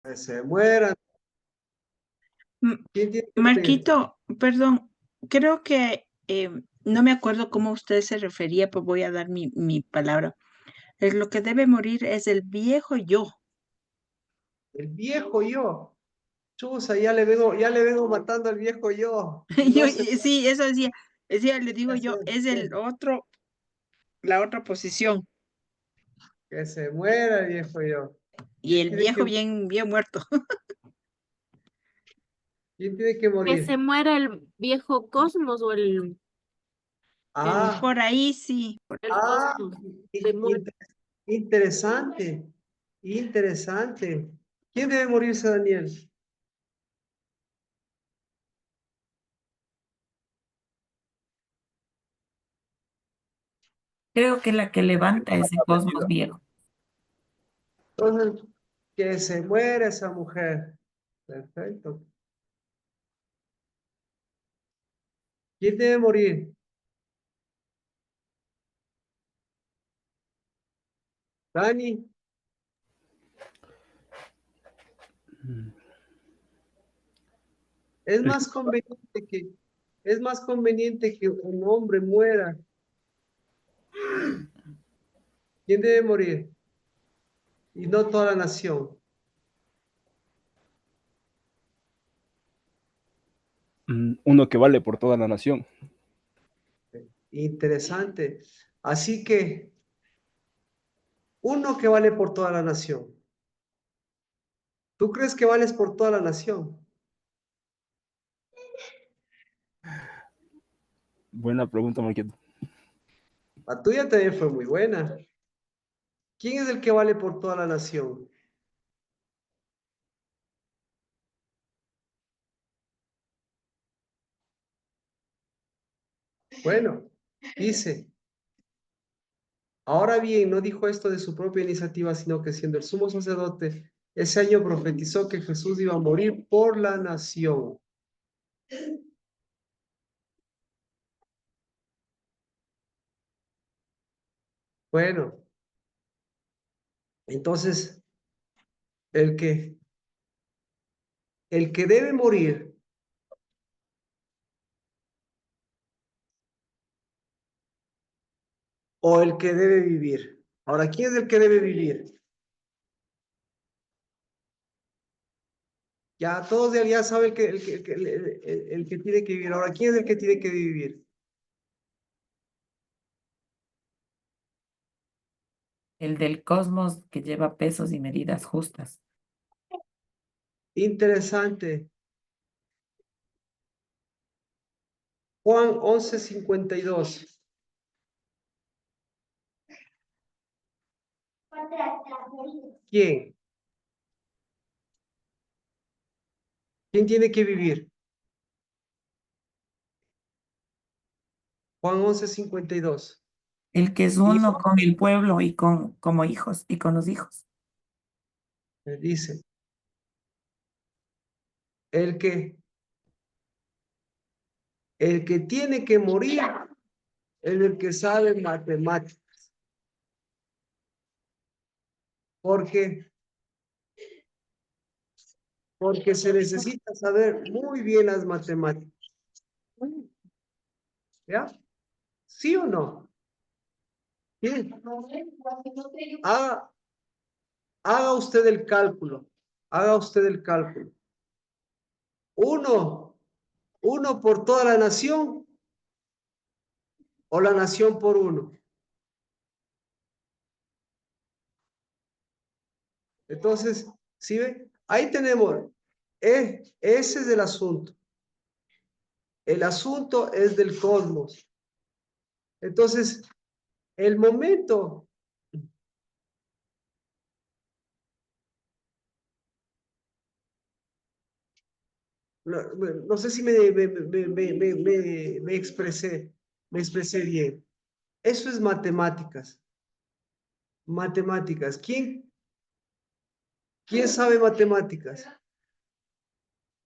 Que se mueran. M- ¿Quién tiene que morir? Marquito, perdón, creo que no me acuerdo cómo usted se refería, pues voy a dar mi palabra. Lo que debe morir es el viejo yo. El viejo yo. Chusa, ya le vengo matando al viejo yo. Yo, No se puede sí, eso decía, le digo yo, hacer. es el otro, la otra posición. Que se muera el viejo yo. Y el Tiene viejo que, bien, bien muerto. ¿quién tiene que Que se morir? muera el viejo cosmos o Ah, Por ahí sí. el ah, cosmos de in- muerte. in- interesante. Interesante. ¿Quién debe morirse, Daniel? Creo que la que levanta ese cosmos viejo. Entonces, que se muera esa mujer. Perfecto. ¿Quién debe morir? Dani. Es más conveniente que, es más conveniente que un hombre muera. ¿Quién debe morir? Y no toda la nación. Uno que vale por toda la nación. Interesante. Así que uno que vale por toda la nación. ¿Tú crees que vales por toda la nación? Buena pregunta, Marquito. La tuya también fue muy buena. ¿Quién es el que vale por toda la nación? Bueno, dice, ahora bien, no dijo esto de su propia iniciativa, sino que siendo el sumo sacerdote, ese año profetizó que Jesús iba a morir por la nación. Bueno, entonces, el que, el que debe morir o el que debe vivir. Ahora, ¿quién es el que debe vivir? Ya todos ya saben el que tiene que vivir. Ahora, ¿quién es el que tiene que vivir? El del cosmos que lleva pesos y medidas justas. Interesante. Juan 11:52. ¿Quién? ¿Quién tiene que vivir? Juan 11:52. El que es Y uno con el pueblo y con como hijos y con los hijos. dice, el que, el que tiene que morir es el que sabe matemáticas. Porque, porque se necesita saber muy bien las matemáticas. ¿Ya? ¿Sí o no? ¿Sí? Haga, haga usted el cálculo. Haga usted el cálculo. Uno, uno por toda la nación o la nación por uno. Entonces, ¿sí ve? Ahí tenemos, ese es el asunto. El asunto es del cosmos. Entonces, el momento, no, no sé si me expresé bien. Eso es matemáticas. Matemáticas. ¿Quién sabe matemáticas?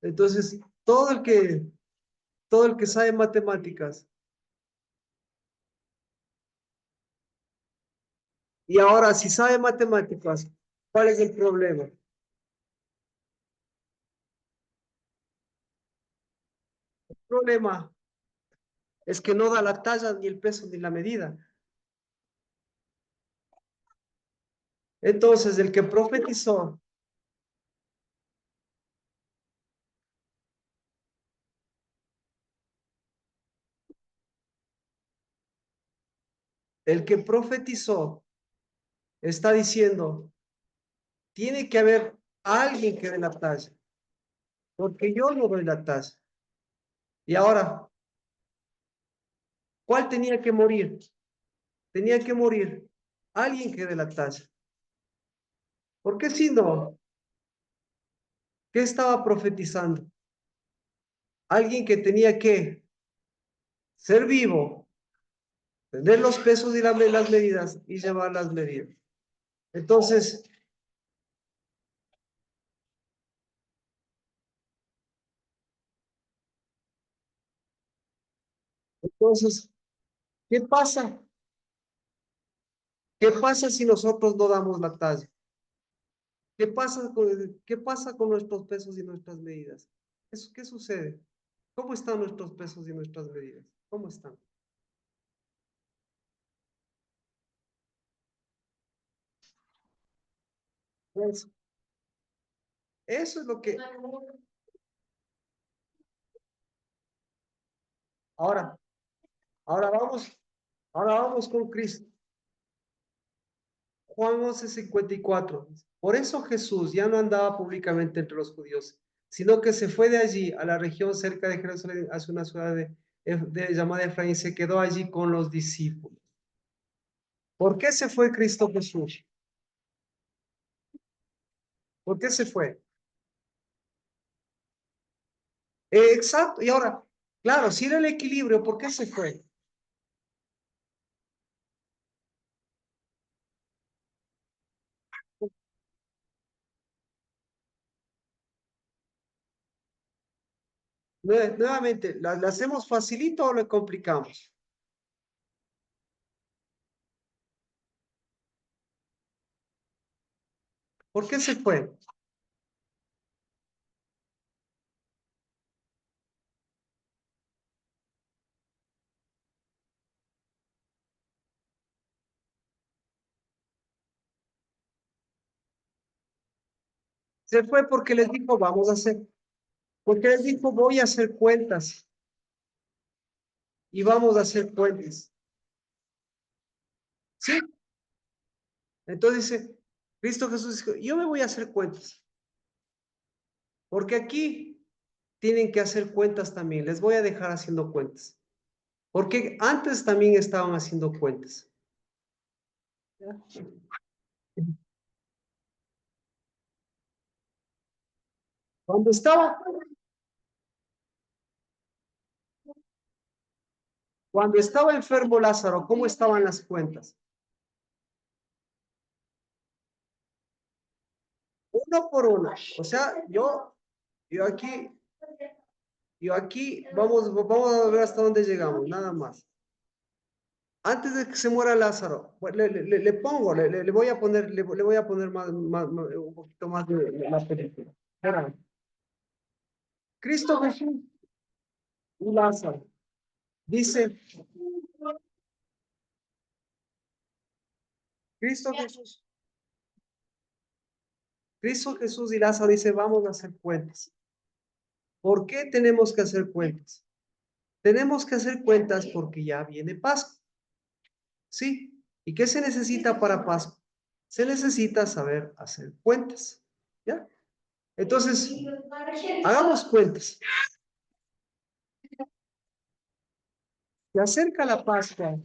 Entonces, todo el que sabe matemáticas. Y ahora, si sabe matemáticas, ¿cuál es el problema? problema es que no da la talla, ni el peso, ni la medida. Entonces, el que profetizó, está diciendo, tiene que haber alguien que dé la talla, porque yo no doy la talla. Y ahora, ¿cuál tenía que morir? Tenía que morir alguien que dé la talla. Porque si no, ¿qué estaba profetizando? Alguien que tenía que ser vivo, tener los pesos y las medidas y llevar las medidas. Entonces, entonces, ¿qué pasa? ¿Qué pasa si nosotros no damos la talla? ¿Qué pasa con nuestros pesos y nuestras medidas? ¿Qué sucede? ¿Cómo están nuestros pesos y nuestras medidas? ¿Cómo están? Pues, eso es lo que... Ahora, ahora vamos, ahora vamos con Cristo. Juan 11:54. Por eso Jesús ya no andaba públicamente entre los judíos, sino que se fue de allí a la región cerca de Jerusalén, hacia una ciudad llamada Efraín, se quedó allí con los discípulos. ¿Por qué se fue Cristo Jesús? ¿Por qué se fue? Exacto. Y ahora, claro, si era el equilibrio, ¿por qué se fue? Nuevamente, ¿la hacemos facilito o le complicamos? ¿Por qué se fue? Se fue porque les dijo, vamos a hacer, porque les dijo, voy a hacer cuentas y vamos a hacer cuentas. ¿Sí? Entonces dice, Cristo Jesús dijo, yo me voy a hacer cuentas, porque aquí tienen que hacer cuentas también, les voy a dejar haciendo cuentas, porque antes también estaban haciendo cuentas. ¿Ya? Cuando estaba, cuando estaba enfermo Lázaro, ¿cómo estaban las cuentas? Uno por uno. O sea, yo aquí, vamos a ver hasta dónde llegamos, nada más. Antes de que se muera Lázaro, pues, le pongo, le voy a poner, le voy a poner un poquito más de la película. Verán. Cristo Jesús y Lázaro. Dice, Cristo Jesús, Cristo Jesús y Lázaro dice, vamos a hacer cuentas. ¿Por qué tenemos que hacer cuentas? Tenemos que hacer cuentas porque ya viene Pascua. ¿Sí? ¿Y qué se necesita para Pascua? Se necesita saber hacer cuentas. ¿Ya? Entonces, hagamos cuentas. Se acerca la Pascua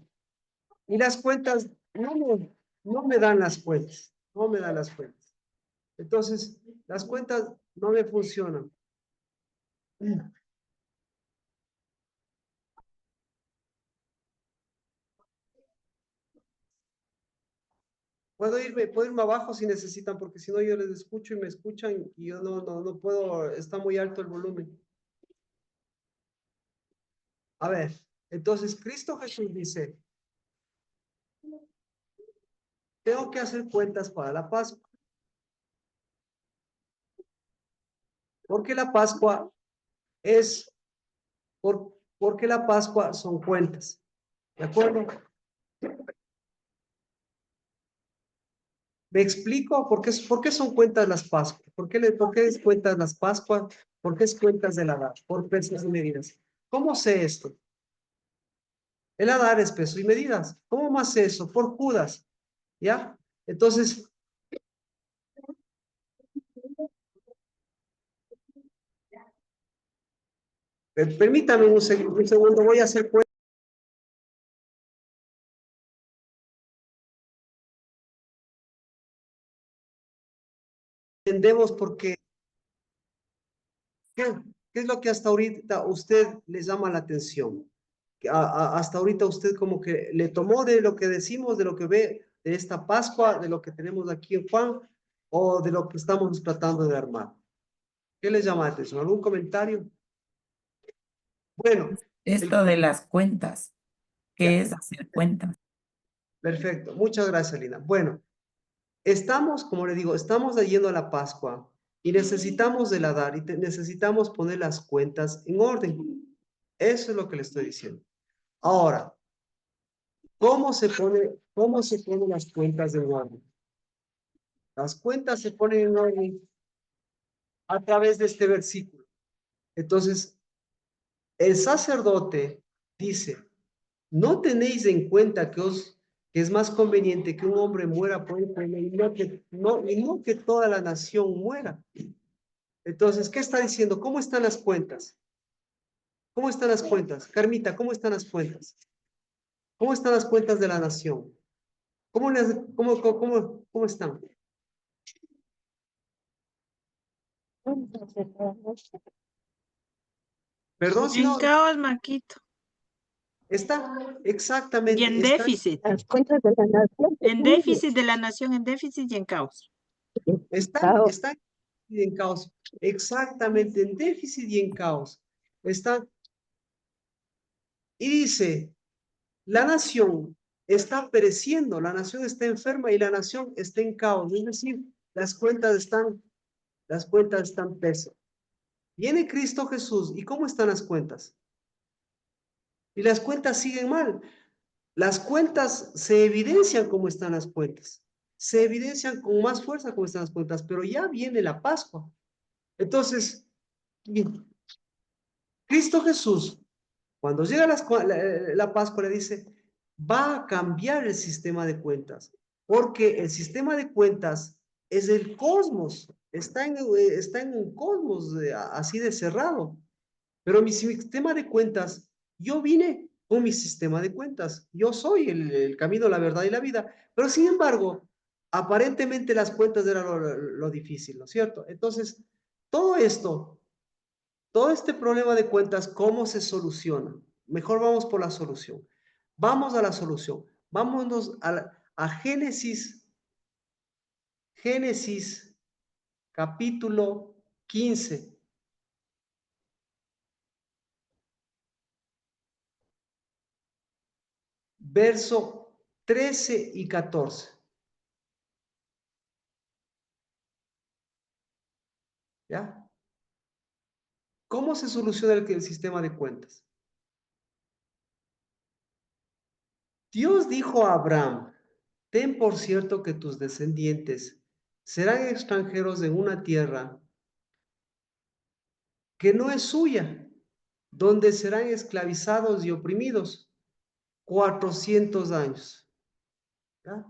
y las cuentas no me dan las cuentas. No me dan las cuentas. Entonces, las cuentas no me funcionan. Puedo irme abajo si necesitan, porque si no yo les escucho y me escuchan y yo no puedo, está muy alto el volumen. A ver, entonces Cristo Jesús dice, tengo que hacer cuentas para la Pascua, porque la Pascua es Porque la Pascua son cuentas. ¿De acuerdo? ¿Me explico? ¿Por qué son cuentas las Pascuas? ¿Por qué es cuentas las Pascuas? ¿Por qué es cuentas de la edad? Por pesos y medidas. ¿Cómo sé esto? El Adar es peso y medidas. ¿Cómo más sé eso? Por Judas. ¿Ya? Entonces, permítame un segundo, voy a hacer cuenta. Entendemos por qué. ¿Qué es lo que hasta ahorita usted le llama la atención? Hasta ahorita usted como que le tomó de lo que decimos, de lo que ve de esta Pascua, de lo que tenemos aquí en Juan, o de lo que estamos tratando de armar. ¿Qué le llama la atención? ¿Algún comentario? Bueno, Esto de las cuentas, ¿qué es hacer cuentas? perfecto. Muchas gracias, Lina. Bueno, estamos, como le digo, estamos yendo a la Pascua y necesitamos del Adar y necesitamos poner las cuentas en orden. Eso es lo que le estoy diciendo. Ahora, cómo se ponen las cuentas en orden? Las cuentas se ponen en orden a través de este versículo. Entonces, el sacerdote dice, no tenéis en cuenta que es más conveniente que un hombre muera por el pueblo y no que toda la nación muera. Entonces, ¿qué está diciendo? ¿Cómo están las cuentas? ¿Cómo están las cuentas? Carmita, ¿cómo están las cuentas? ¿Cómo están las cuentas de la nación? ¿Cómo están? Perdón si En no, caos, Marquito. está Y exactamente, en está, déficit. Las cuentas de la nación. En déficit de la nación, en déficit y en caos. está en caos, exactamente, en déficit y en caos. Está, y dice, la nación está pereciendo, la nación está enferma y la nación está en caos. Es decir, las cuentas están peso. Viene Cristo Jesús, ¿y cómo están las cuentas? Y las cuentas siguen mal. Las cuentas se evidencian cómo están las cuentas. Se evidencian con más fuerza cómo están las cuentas, pero ya viene la Pascua. Entonces, Cristo Jesús, cuando llega la Pascua, le dice, va a cambiar el sistema de cuentas, porque el sistema de cuentas es el cosmos, está en un cosmos así de cerrado. Pero mi sistema de cuentas, yo vine con mi sistema de cuentas. Yo soy el camino, la verdad y la vida. Pero sin embargo, aparentemente las cuentas eran lo difícil, ¿no es cierto? Entonces, todo esto, todo este problema de cuentas, ¿cómo se soluciona? Mejor vamos por la solución. Vamos a la solución. Vámonos a Génesis capítulo 15. Verso 13 y 14. ¿Ya? ¿Cómo se soluciona el sistema de cuentas? Dios dijo a Abraham, ten por cierto que tus descendientes serán extranjeros en una tierra que no es suya, donde serán esclavizados y oprimidos 400 años. ¿Ya?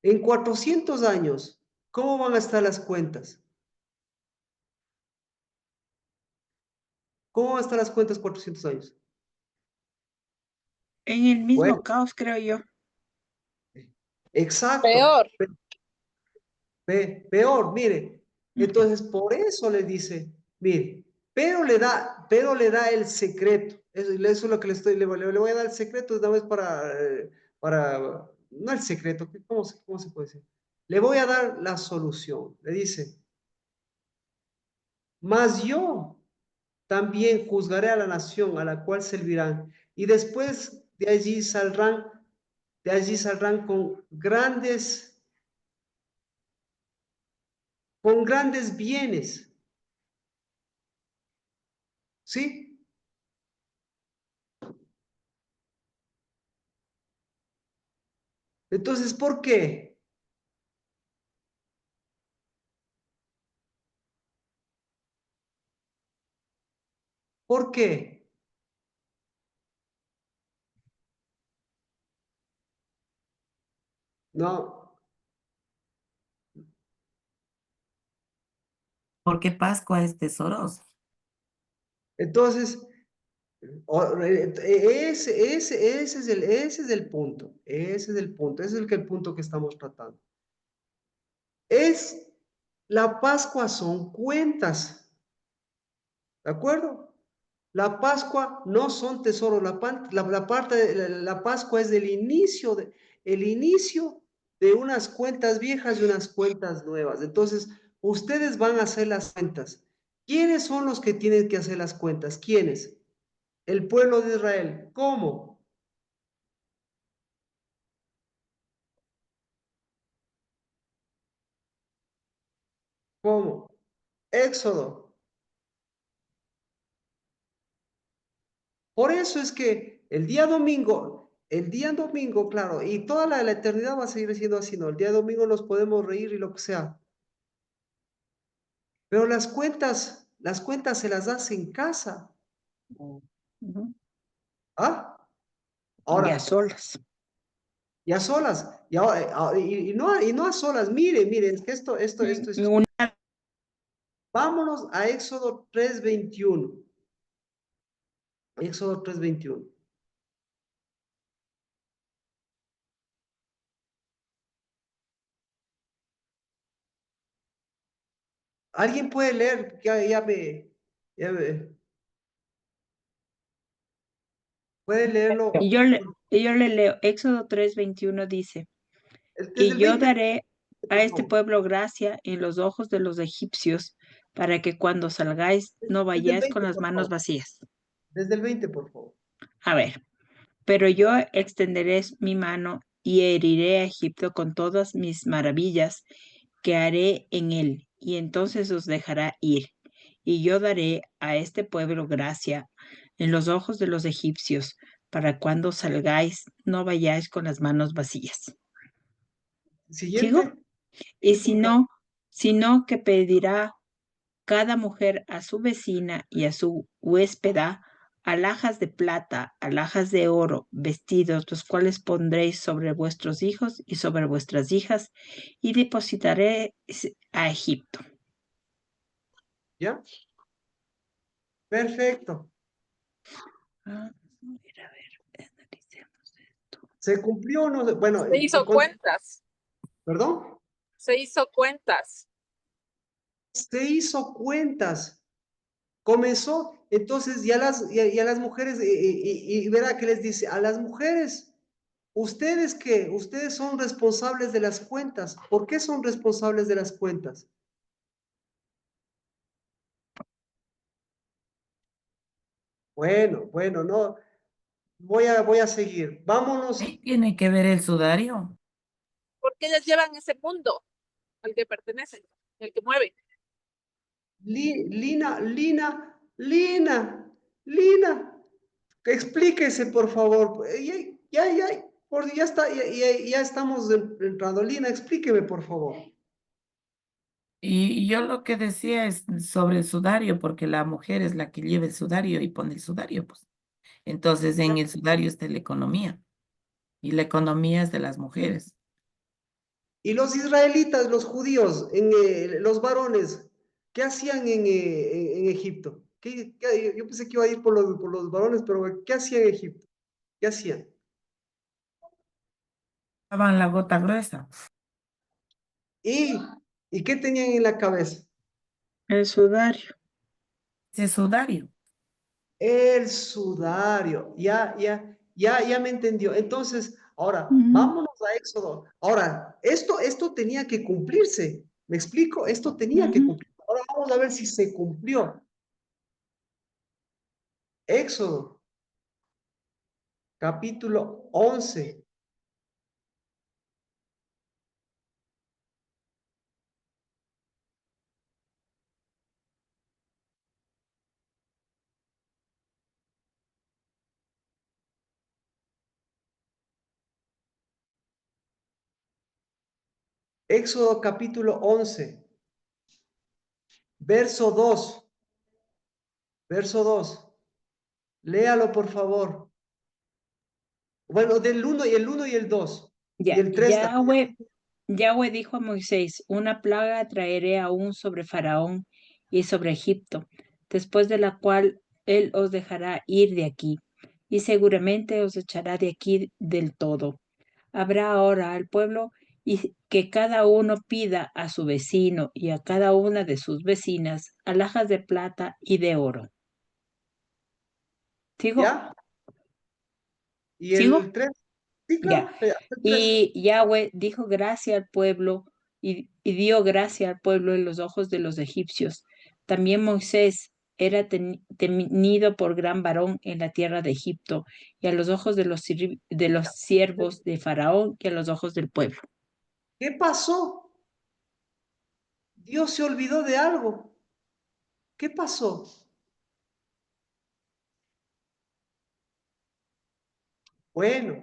En 400 años, ¿cómo van a estar las cuentas? ¿Cómo van a estar las cuentas 400 años? En el mismo Bueno, caos, creo yo. exacto. Peor. Peor, mire. Entonces, por eso le dice, mire, pero le da el secreto. Eso es lo que le voy a dar el secreto, una vez no el secreto, ¿cómo se puede decir? Le voy a dar la solución. Le dice, mas yo también juzgaré a la nación a la cual servirán, y después de allí saldrán con grandes bienes. ¿Sí? Entonces, ¿por qué? ¿Por qué? No. Porque Pascua es tesoros. Entonces, ese es el punto. Ese es el punto. Ese es el punto que estamos tratando. La Pascua son cuentas. ¿De acuerdo? La Pascua no son tesoros. La Pascua es el inicio de unas cuentas viejas y unas cuentas nuevas. Entonces, ustedes van a hacer las cuentas. ¿Quiénes son los que tienen que hacer las cuentas? ¿Quiénes? El pueblo de Israel. ¿Cómo? ¿Cómo? Éxodo. Por eso es que el día domingo, claro, y toda la eternidad va a seguir siendo así, ¿no? El día domingo nos podemos reír y lo que sea. Pero las cuentas se las das en casa. Ujú. ¿Ah? Y a Ahora, solas. y a solas. Y no a solas. Miren, es que esto es. Una Vámonos a Éxodo 3:21. Éxodo 3:21. ¿Alguien puede leer? Puede leerlo. y yo le leo, Éxodo 3:21 dice, Desde y el yo 20, daré a por este favor. pueblo gracia en los ojos de los egipcios, para que cuando salgáis no Desde el vayáis con 20, las por manos favor. vacías. Desde el 20, por favor. A ver, pero yo extenderé mi mano y heriré a Egipto con todas mis maravillas que haré en él, y entonces os dejará ir. Y yo daré a este pueblo gracia en los ojos de los egipcios, para cuando salgáis no vayáis con las manos vacías. Siguiente. ¿Sigo? Y si no que pedirá cada mujer a su vecina y a su huéspeda alhajas de plata, alhajas de oro, vestidos, los cuales pondréis sobre vuestros hijos y sobre vuestras hijas, y depositaré a Egipto. ¿Ya? Perfecto. A ver, analicemos esto. ¿Se cumplió o no? Bueno, Se hizo cuentas, ¿perdón? se hizo cuentas. Se hizo cuentas. Comenzó, entonces ya las mujeres, y verá que les dice, a las mujeres, ¿ustedes qué? Ustedes son responsables de las cuentas. ¿Por qué son responsables de las cuentas? Bueno, no, voy a seguir. Vámonos. ¿Qué tiene que ver el sudario? Porque ellas llevan ese mundo al que pertenecen, el que mueve. Lina, explíquese, por favor. Ya está, ya estamos entrando. Lina, explíqueme, por favor. Y yo lo que decía es sobre el sudario, porque la mujer es la que lleva el sudario y pone el sudario, pues. Entonces, en el sudario está la economía, y la economía es de las mujeres. Y los israelitas, los judíos, los varones, ¿qué hacían en Egipto? Yo pensé que iba a ir por los varones, pero ¿qué hacían en Egipto? ¿Qué hacían? Daban la gota gruesa, ¿Y, y qué tenían en la cabeza? El sudario. ese sudario. El sudario. Ya me entendió. Entonces, ahora, Ujú, vámonos a Éxodo. Ahora, esto tenía que cumplirse. ¿Me explico? Esto tenía que ujú. cumplirse. Ahora vamos a ver si se cumplió. Éxodo, capítulo 11. Éxodo capítulo 11, verso 2. Verso 2. Léalo, por favor. Bueno, del 1 y el 1 y el 2. Y Ya, el 3 también. Yahweh dijo a Moisés, una plaga traeré aún sobre Faraón y sobre Egipto, después de la cual él os dejará ir de aquí, y seguramente os echará de aquí del todo. Habrá ahora al pueblo y que cada uno pida a su vecino y a cada una de sus vecinas alhajas de plata y de oro. ¿Sigo? ¿Ya? Y ¿Sigo? el 3. Sí, Ya. claro. El 3. Y Yahweh dijo gracia al pueblo y dio gracia al pueblo en los ojos de los egipcios. También Moisés era tenido por gran varón en la tierra de Egipto y a los ojos de los siervos de Faraón y a los ojos del pueblo. ¿Qué pasó? Dios se olvidó de algo. ¿Qué pasó? Bueno,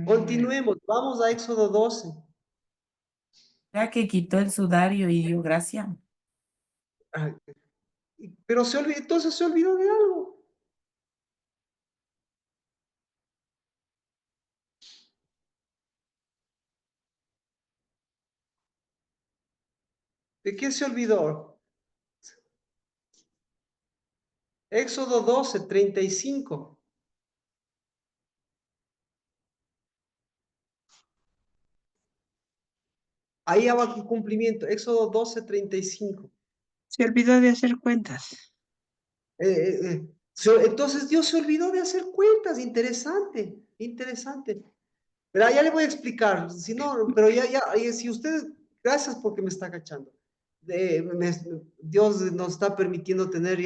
continuemos. Vamos a Éxodo 12. Ya que quitó el sudario y dio gracia. Ah, pero se olvidó, entonces se olvidó de algo. ¿De qué se olvidó? Éxodo 12, 35. Ahí abajo el cumplimiento. Éxodo 12, 35. Se olvidó de hacer cuentas. Entonces Dios se olvidó de hacer cuentas. Interesante, interesante. Pero ya le voy a explicar. Si no, pero si ustedes, gracias porque me está cachando. Dios nos está permitiendo tener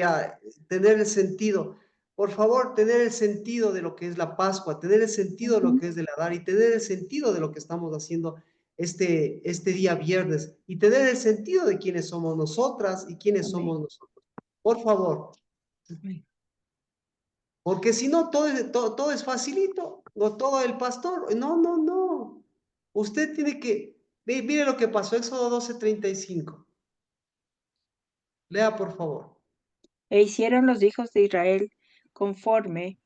el sentido. Por favor, tener el sentido de lo que es la Pascua, tener el sentido de lo que es el Adar y tener el sentido de lo que estamos haciendo este día viernes y tener el sentido de quiénes somos nosotras y quiénes somos nosotros. Por favor, porque si no, todo es facilito, no todo el pastor. No, no, no. Usted tiene que, mire lo que pasó, Éxodo 12:35. Lea, por favor. E hicieron los hijos de Israel conforme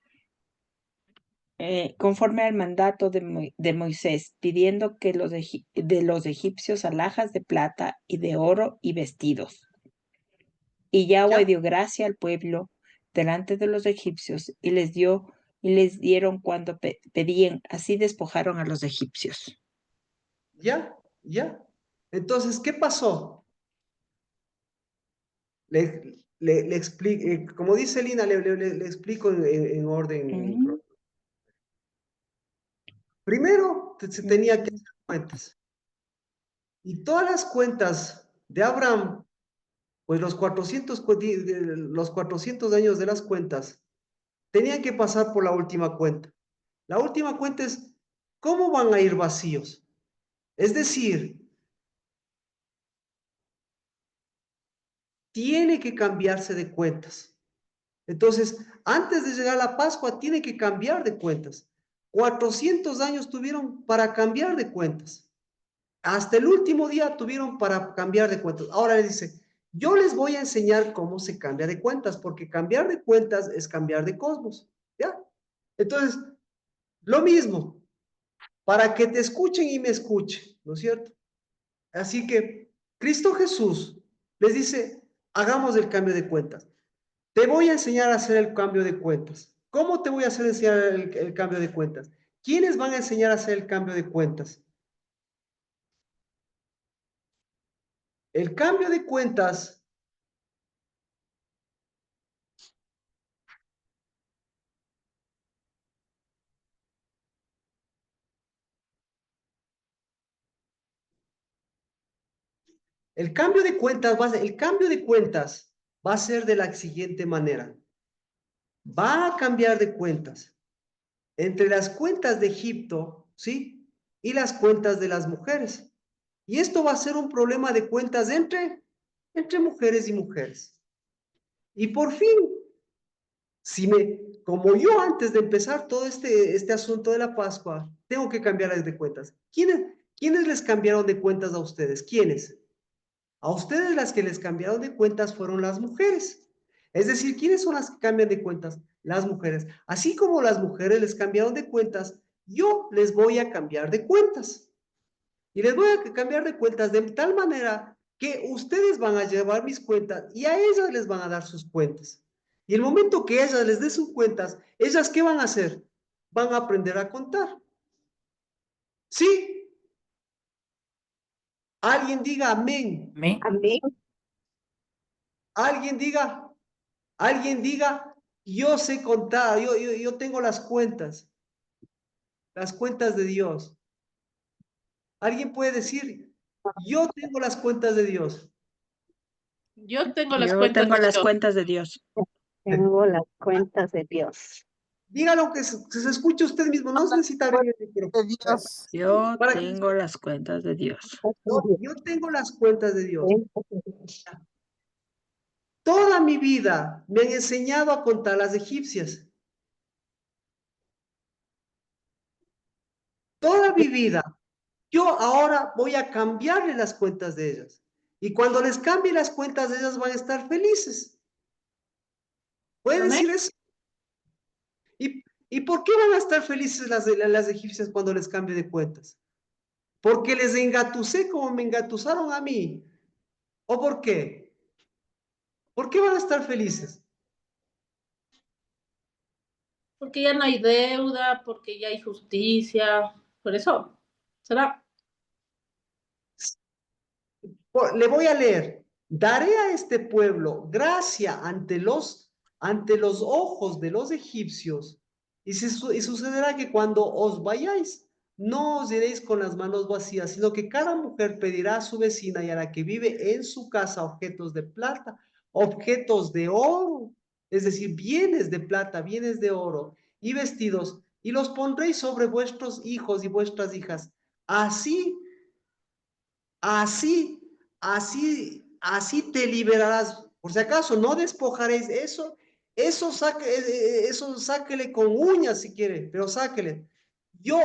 al mandato de Moisés, pidiendo que de los egipcios alhajas de plata y de oro y vestidos. Y Yahweh ¿Ya? dio gracia al pueblo delante de los egipcios y les dieron cuando pedían, así despojaron a los egipcios. ¿Ya? ¿Ya? Entonces, ¿qué pasó? Le explico, como dice Lina, le explico en orden. Primero, se tenía que hacer cuentas. Y todas las cuentas de Abraham, pues los 400 años de las cuentas, tenían que pasar por la última cuenta. La última cuenta es, ¿cómo van a ir vacíos? Es decir, tiene que cambiarse de cuentas. Entonces, antes de llegar a la Pascua, tiene que cambiar de cuentas. 400 años tuvieron para cambiar de cuentas. Hasta el último día tuvieron para cambiar de cuentas. Ahora le dice, yo les voy a enseñar cómo se cambia de cuentas, porque cambiar de cuentas es cambiar de cosmos. ¿Ya? Entonces, lo mismo, para que te escuchen y me escuchen, ¿no es cierto? Así que Cristo Jesús les dice, hagamos el cambio de cuentas. Te voy a enseñar a hacer el cambio de cuentas. ¿Cómo te voy a hacer enseñar el cambio de cuentas? ¿Quiénes van a enseñar a hacer el cambio de cuentas? El cambio de cuentas el cambio de cuentas va a ser de la siguiente manera. Va a cambiar de cuentas entre las cuentas de Egipto, ¿sí? Y las cuentas de las mujeres. Y esto va a ser un problema de cuentas entre mujeres y mujeres. Y por fin, como yo antes de empezar todo este asunto de la Pascua, tengo que cambiar de cuentas. ¿Quiénes ¿Quiénes les cambiaron de cuentas a ustedes? ¿Quiénes? A ustedes las que les cambiaron de cuentas fueron las mujeres. Es decir, ¿quiénes son las que cambian de cuentas? Las mujeres. Así como las mujeres les cambiaron de cuentas, yo les voy a cambiar de cuentas. Y les voy a cambiar de cuentas de tal manera que ustedes van a llevar mis cuentas y a ellas les van a dar sus cuentas. Y el momento que ellas les den sus cuentas, ¿ellas qué van a hacer? Van a aprender a contar. ¿Sí? Alguien diga amén. ¿Me? Amén. Alguien diga, yo sé contar, yo tengo las cuentas de Dios. Alguien puede decir, yo tengo las cuentas de Dios. Yo tengo las Yo cuentas tengo de las Dios. cuentas de Dios. Tengo las cuentas de Dios. Dígalo que se escuche usted mismo, no se necesita abrir el micrófono. de Dios. Yo Para que- tengo las cuentas de Dios. yo tengo las cuentas de Dios. Toda mi vida me han enseñado a contar las egipcias. Toda mi vida. Yo ahora voy a cambiarle las cuentas de ellas. Y cuando les cambie las cuentas de ellas van a estar felices. ¿Puede Amén. decir eso? ¿Y por qué van a estar felices las egipcias cuando les cambie de cuentas? ¿Porque les engatusé como me engatusaron a mí? ¿O por qué? ¿Por qué van a estar felices? Porque ya no hay deuda, porque ya hay justicia. Por eso, ¿será? Le voy a leer. Daré a este pueblo gracia ante los ojos de los egipcios. Y sucederá que cuando os vayáis, no os iréis con las manos vacías, sino que cada mujer pedirá a su vecina y a la que vive en su casa objetos de plata, objetos de oro, es decir, bienes de plata, bienes de oro y vestidos, y los pondréis sobre vuestros hijos y vuestras hijas. Así Así, así te liberarás. Por si acaso, no despojaréis eso, eso sáquele con uñas si quiere, pero sáquele. Yo,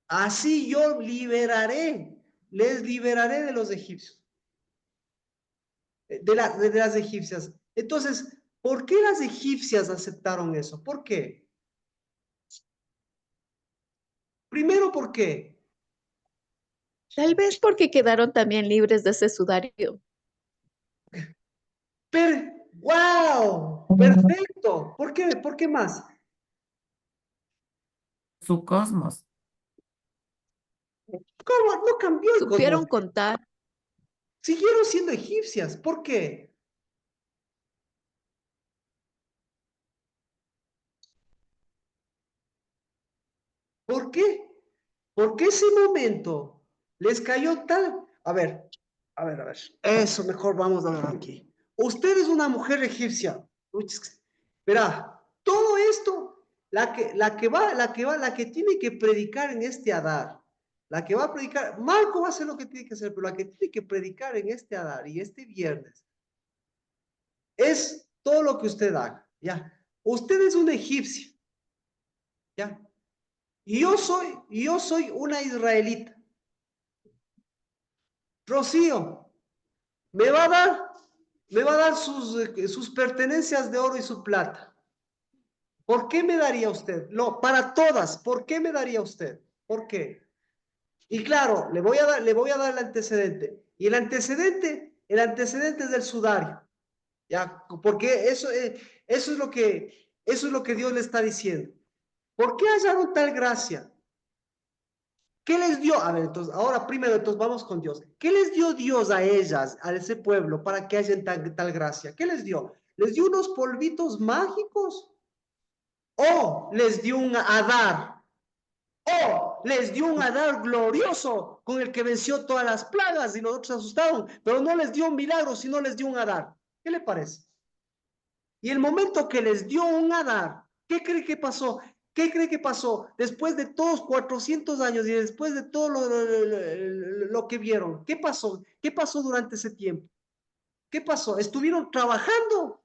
así yo les liberaré de los egipcios, de las egipcias. Entonces, ¿por qué las egipcias aceptaron eso? ¿Por qué? Primero, ¿por qué? Tal vez porque quedaron también libres de ese sudario. ¡Wow! Perfecto. ¿Por qué? ¿Por qué más? Su cosmos. ¿Cómo? No cambió el Supieron cosmos. contar. Siguieron siendo egipcias. ¿Por qué? ¿Por qué? Porque ese momento les cayó tal. A ver. Eso mejor vamos a ver aquí. Usted es una mujer egipcia. Verá, todo esto, la que tiene que predicar en este Adar, la que va a predicar, Marco va a hacer lo que tiene que hacer, pero la que tiene que predicar en este Adar y este viernes es todo lo que usted haga, ¿ya? Usted es un egipcio, ¿ya? Y yo soy una israelita. Rocío, me va a dar, sus pertenencias de oro y su plata. ¿Por qué me daría usted? No, para todas, ¿por qué me daría usted? ¿Por qué? Y claro, le voy a dar el antecedente. Y el antecedente es del sudario. ¿Ya? Porque eso es lo que Dios le está diciendo. ¿Por qué hallaron tal gracia? ¿Qué les dio? A ver, entonces, ahora primero, entonces vamos con Dios. ¿Qué les dio Dios a ellas, a ese pueblo, para que hayan tal gracia? ¿Qué les dio? ¿Les dio unos polvitos mágicos? ¿O les dio un Adar? ¿O les dio un Adar glorioso con el que venció todas las plagas y los otros asustaron? Pero no les dio un milagro, sino les dio un Adar. ¿Qué le parece? Y el momento que les dio un Adar, ¿qué cree que pasó? ¿Qué cree que pasó después de todos 400 años y después de todo lo que vieron? ¿Qué pasó? ¿Qué pasó durante ese tiempo? ¿Qué pasó? ¿Estuvieron trabajando?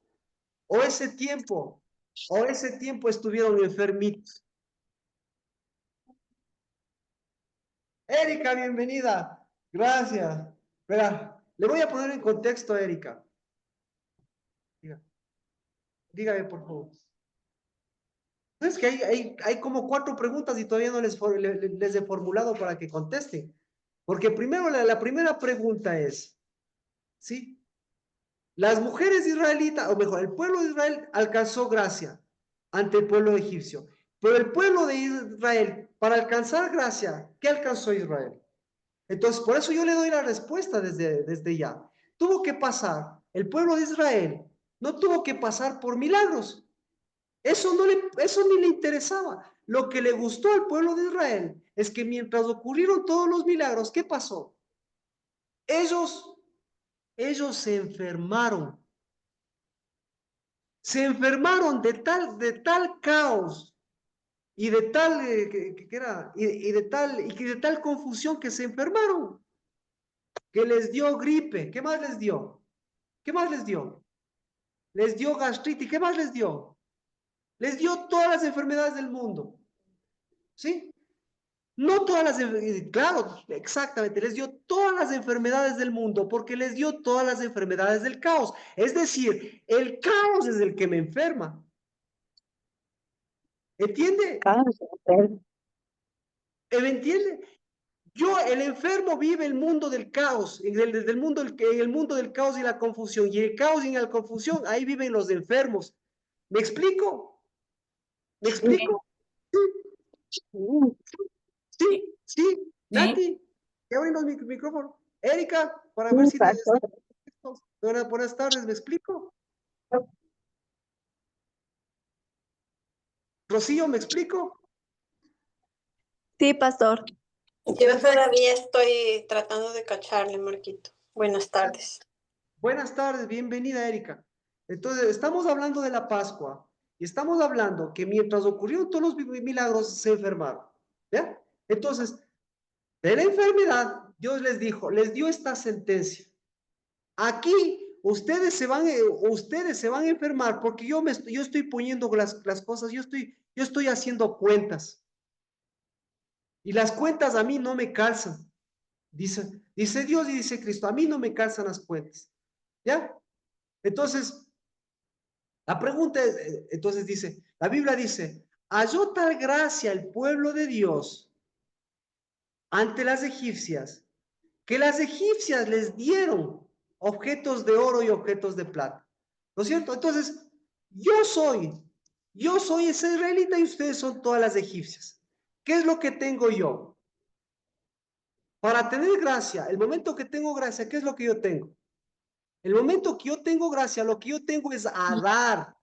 ¿O ese tiempo estuvieron enfermitos? Erika, bienvenida. Gracias. Espera, le voy a poner en contexto a Erika. Dígame, por favor. Es que hay como 4 preguntas y todavía no les he formulado para que contesten. Porque primero, la primera pregunta es, ¿sí? Las mujeres israelitas, o mejor, el pueblo de Israel alcanzó gracia ante el pueblo egipcio. Pero el pueblo de Israel, para alcanzar gracia, ¿qué alcanzó Israel? Entonces, por eso yo le doy la respuesta desde ya. Tuvo que pasar, el pueblo de Israel no tuvo que pasar por milagros. Eso ni le interesaba. Lo que le gustó al pueblo de Israel es que mientras ocurrieron todos los milagros, ¿qué pasó? Ellos se enfermaron. Se enfermaron de tal caos y de tal de tal confusión que se enfermaron, que les dio gripe. ¿Qué más les dio? ¿Qué más les dio? Les dio gastritis. ¿Qué más les dio? Les dio todas las enfermedades del mundo. ¿Sí? No todas las enfermedades, claro, exactamente, les dio todas las enfermedades del mundo, porque les dio todas las enfermedades del caos. Es decir, el caos es el que me enferma. ¿Entiende? ¿Me entiende? El enfermo vive el mundo del caos, en el mundo del caos y la confusión. Y el caos y la confusión, ahí viven los enfermos. ¿Me explico? ¿Me explico? Sí, sí. Nati, ya abrimos mi micrófono. Erika, para ver si buenas tardes, ¿me explico? Rocío, ¿me explico? Sí, pastor. Yo todavía estoy tratando de cacharle, Marquito. Buenas tardes. Buenas tardes, bienvenida, Erika. Entonces, estamos hablando de la Pascua y estamos hablando que mientras ocurrieron todos los milagros, se enfermaron. ¿Ya? Entonces, de la enfermedad, Dios les dio esta sentencia. Aquí ustedes se van a enfermar porque yo estoy poniendo las cosas, yo estoy haciendo cuentas. Y las cuentas a mí no me calzan. Dice Dios y dice Cristo, a mí no me calzan las cuentas. ¿Ya? Entonces, la pregunta es, entonces dice, la Biblia dice, halló tal gracia el pueblo de Dios ante las egipcias, que las egipcias les dieron objetos de oro y objetos de plata. ¿No es cierto? Entonces, yo soy ese israelita y ustedes son todas las egipcias. ¿Qué es lo que tengo yo? Para tener gracia, el momento que tengo gracia, ¿qué es lo que yo tengo? El momento que yo tengo gracia, lo que yo tengo es a dar.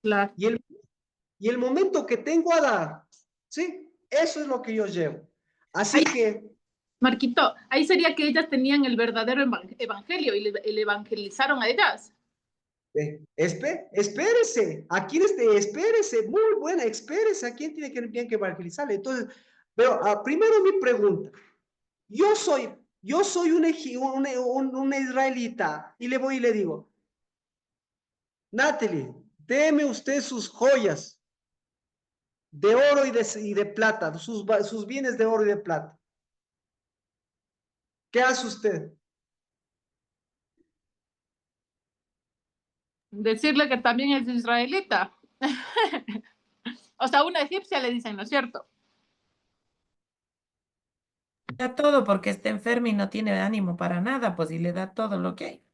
Claro. Y el momento que tengo a dar, ¿sí? Eso es lo que yo llevo. Así que... Marquito, ahí sería que ellas tenían el verdadero evangelio y le evangelizaron a ellas. Espérese, espérese, muy buena, espérese, ¿a quién tiene que evangelizarle? Entonces, pero primero mi pregunta, yo soy un israelita y le voy y le digo, Natalie, deme usted sus joyas de oro y de plata, sus bienes de oro y de plata. ¿Qué hace usted? Decirle que también es israelita. O sea, una egipcia le dicen, ¿no es cierto? Da todo porque está enferma y no tiene ánimo para nada, pues y le da todo lo que hay.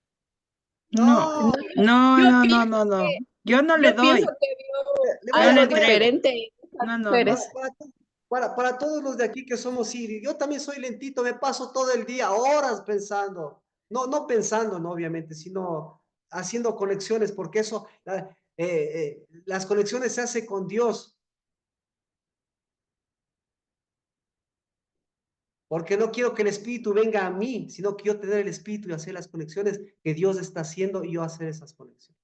No, no, Yo no, no, pienso no, no. que- Yo no le Yo pienso doy. que vio Le voy Yo a le algo poner... entrego. diferente en No, esas no, no. mujeres. Para todos los de aquí que somos sirios, yo también soy lentito, me paso todo el día, horas pensando, no pensando, no obviamente, sino haciendo conexiones, porque eso, las conexiones se hacen con Dios, porque no quiero que el Espíritu venga a mí, sino que yo tener el Espíritu y hacer las conexiones que Dios está haciendo y yo hacer esas conexiones.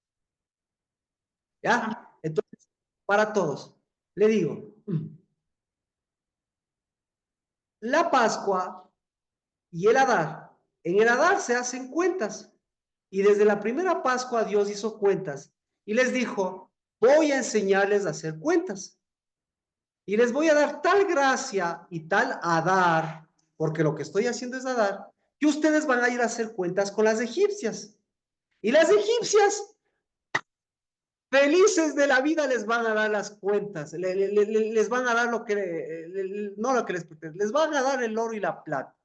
¿Ya? Entonces, para todos, le digo, la Pascua y el Adar. En el Adar se hacen cuentas. Y desde la primera Pascua Dios hizo cuentas y les dijo, voy a enseñarles a hacer cuentas. Y les voy a dar tal gracia y tal Adar, porque lo que estoy haciendo es dar, que ustedes van a ir a hacer cuentas con las egipcias. Y las egipcias, felices de la vida, les van a dar las cuentas, les van a dar lo que, no lo que les van a dar el oro y la plata.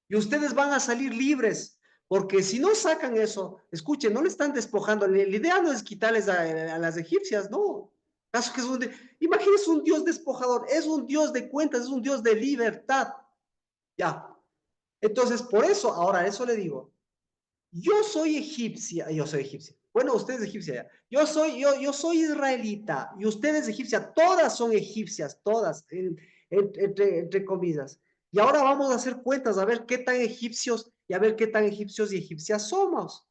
Y ustedes van a salir libres, porque si no sacan eso, escuchen, no le están despojando, la idea no es quitarles a las egipcias, no. Caso que imagínense un Dios despojador, es un Dios de cuentas, es un Dios de libertad. Ya. Entonces, por eso, ahora eso le digo, yo soy egipcia. Bueno, usted es egipcia ya. Yo soy israelita y ustedes egipcia. Todas son egipcias, todas, entre comillas. Y ahora vamos a hacer cuentas, a ver qué tan egipcios y a ver qué tan egipcios y egipcias somos.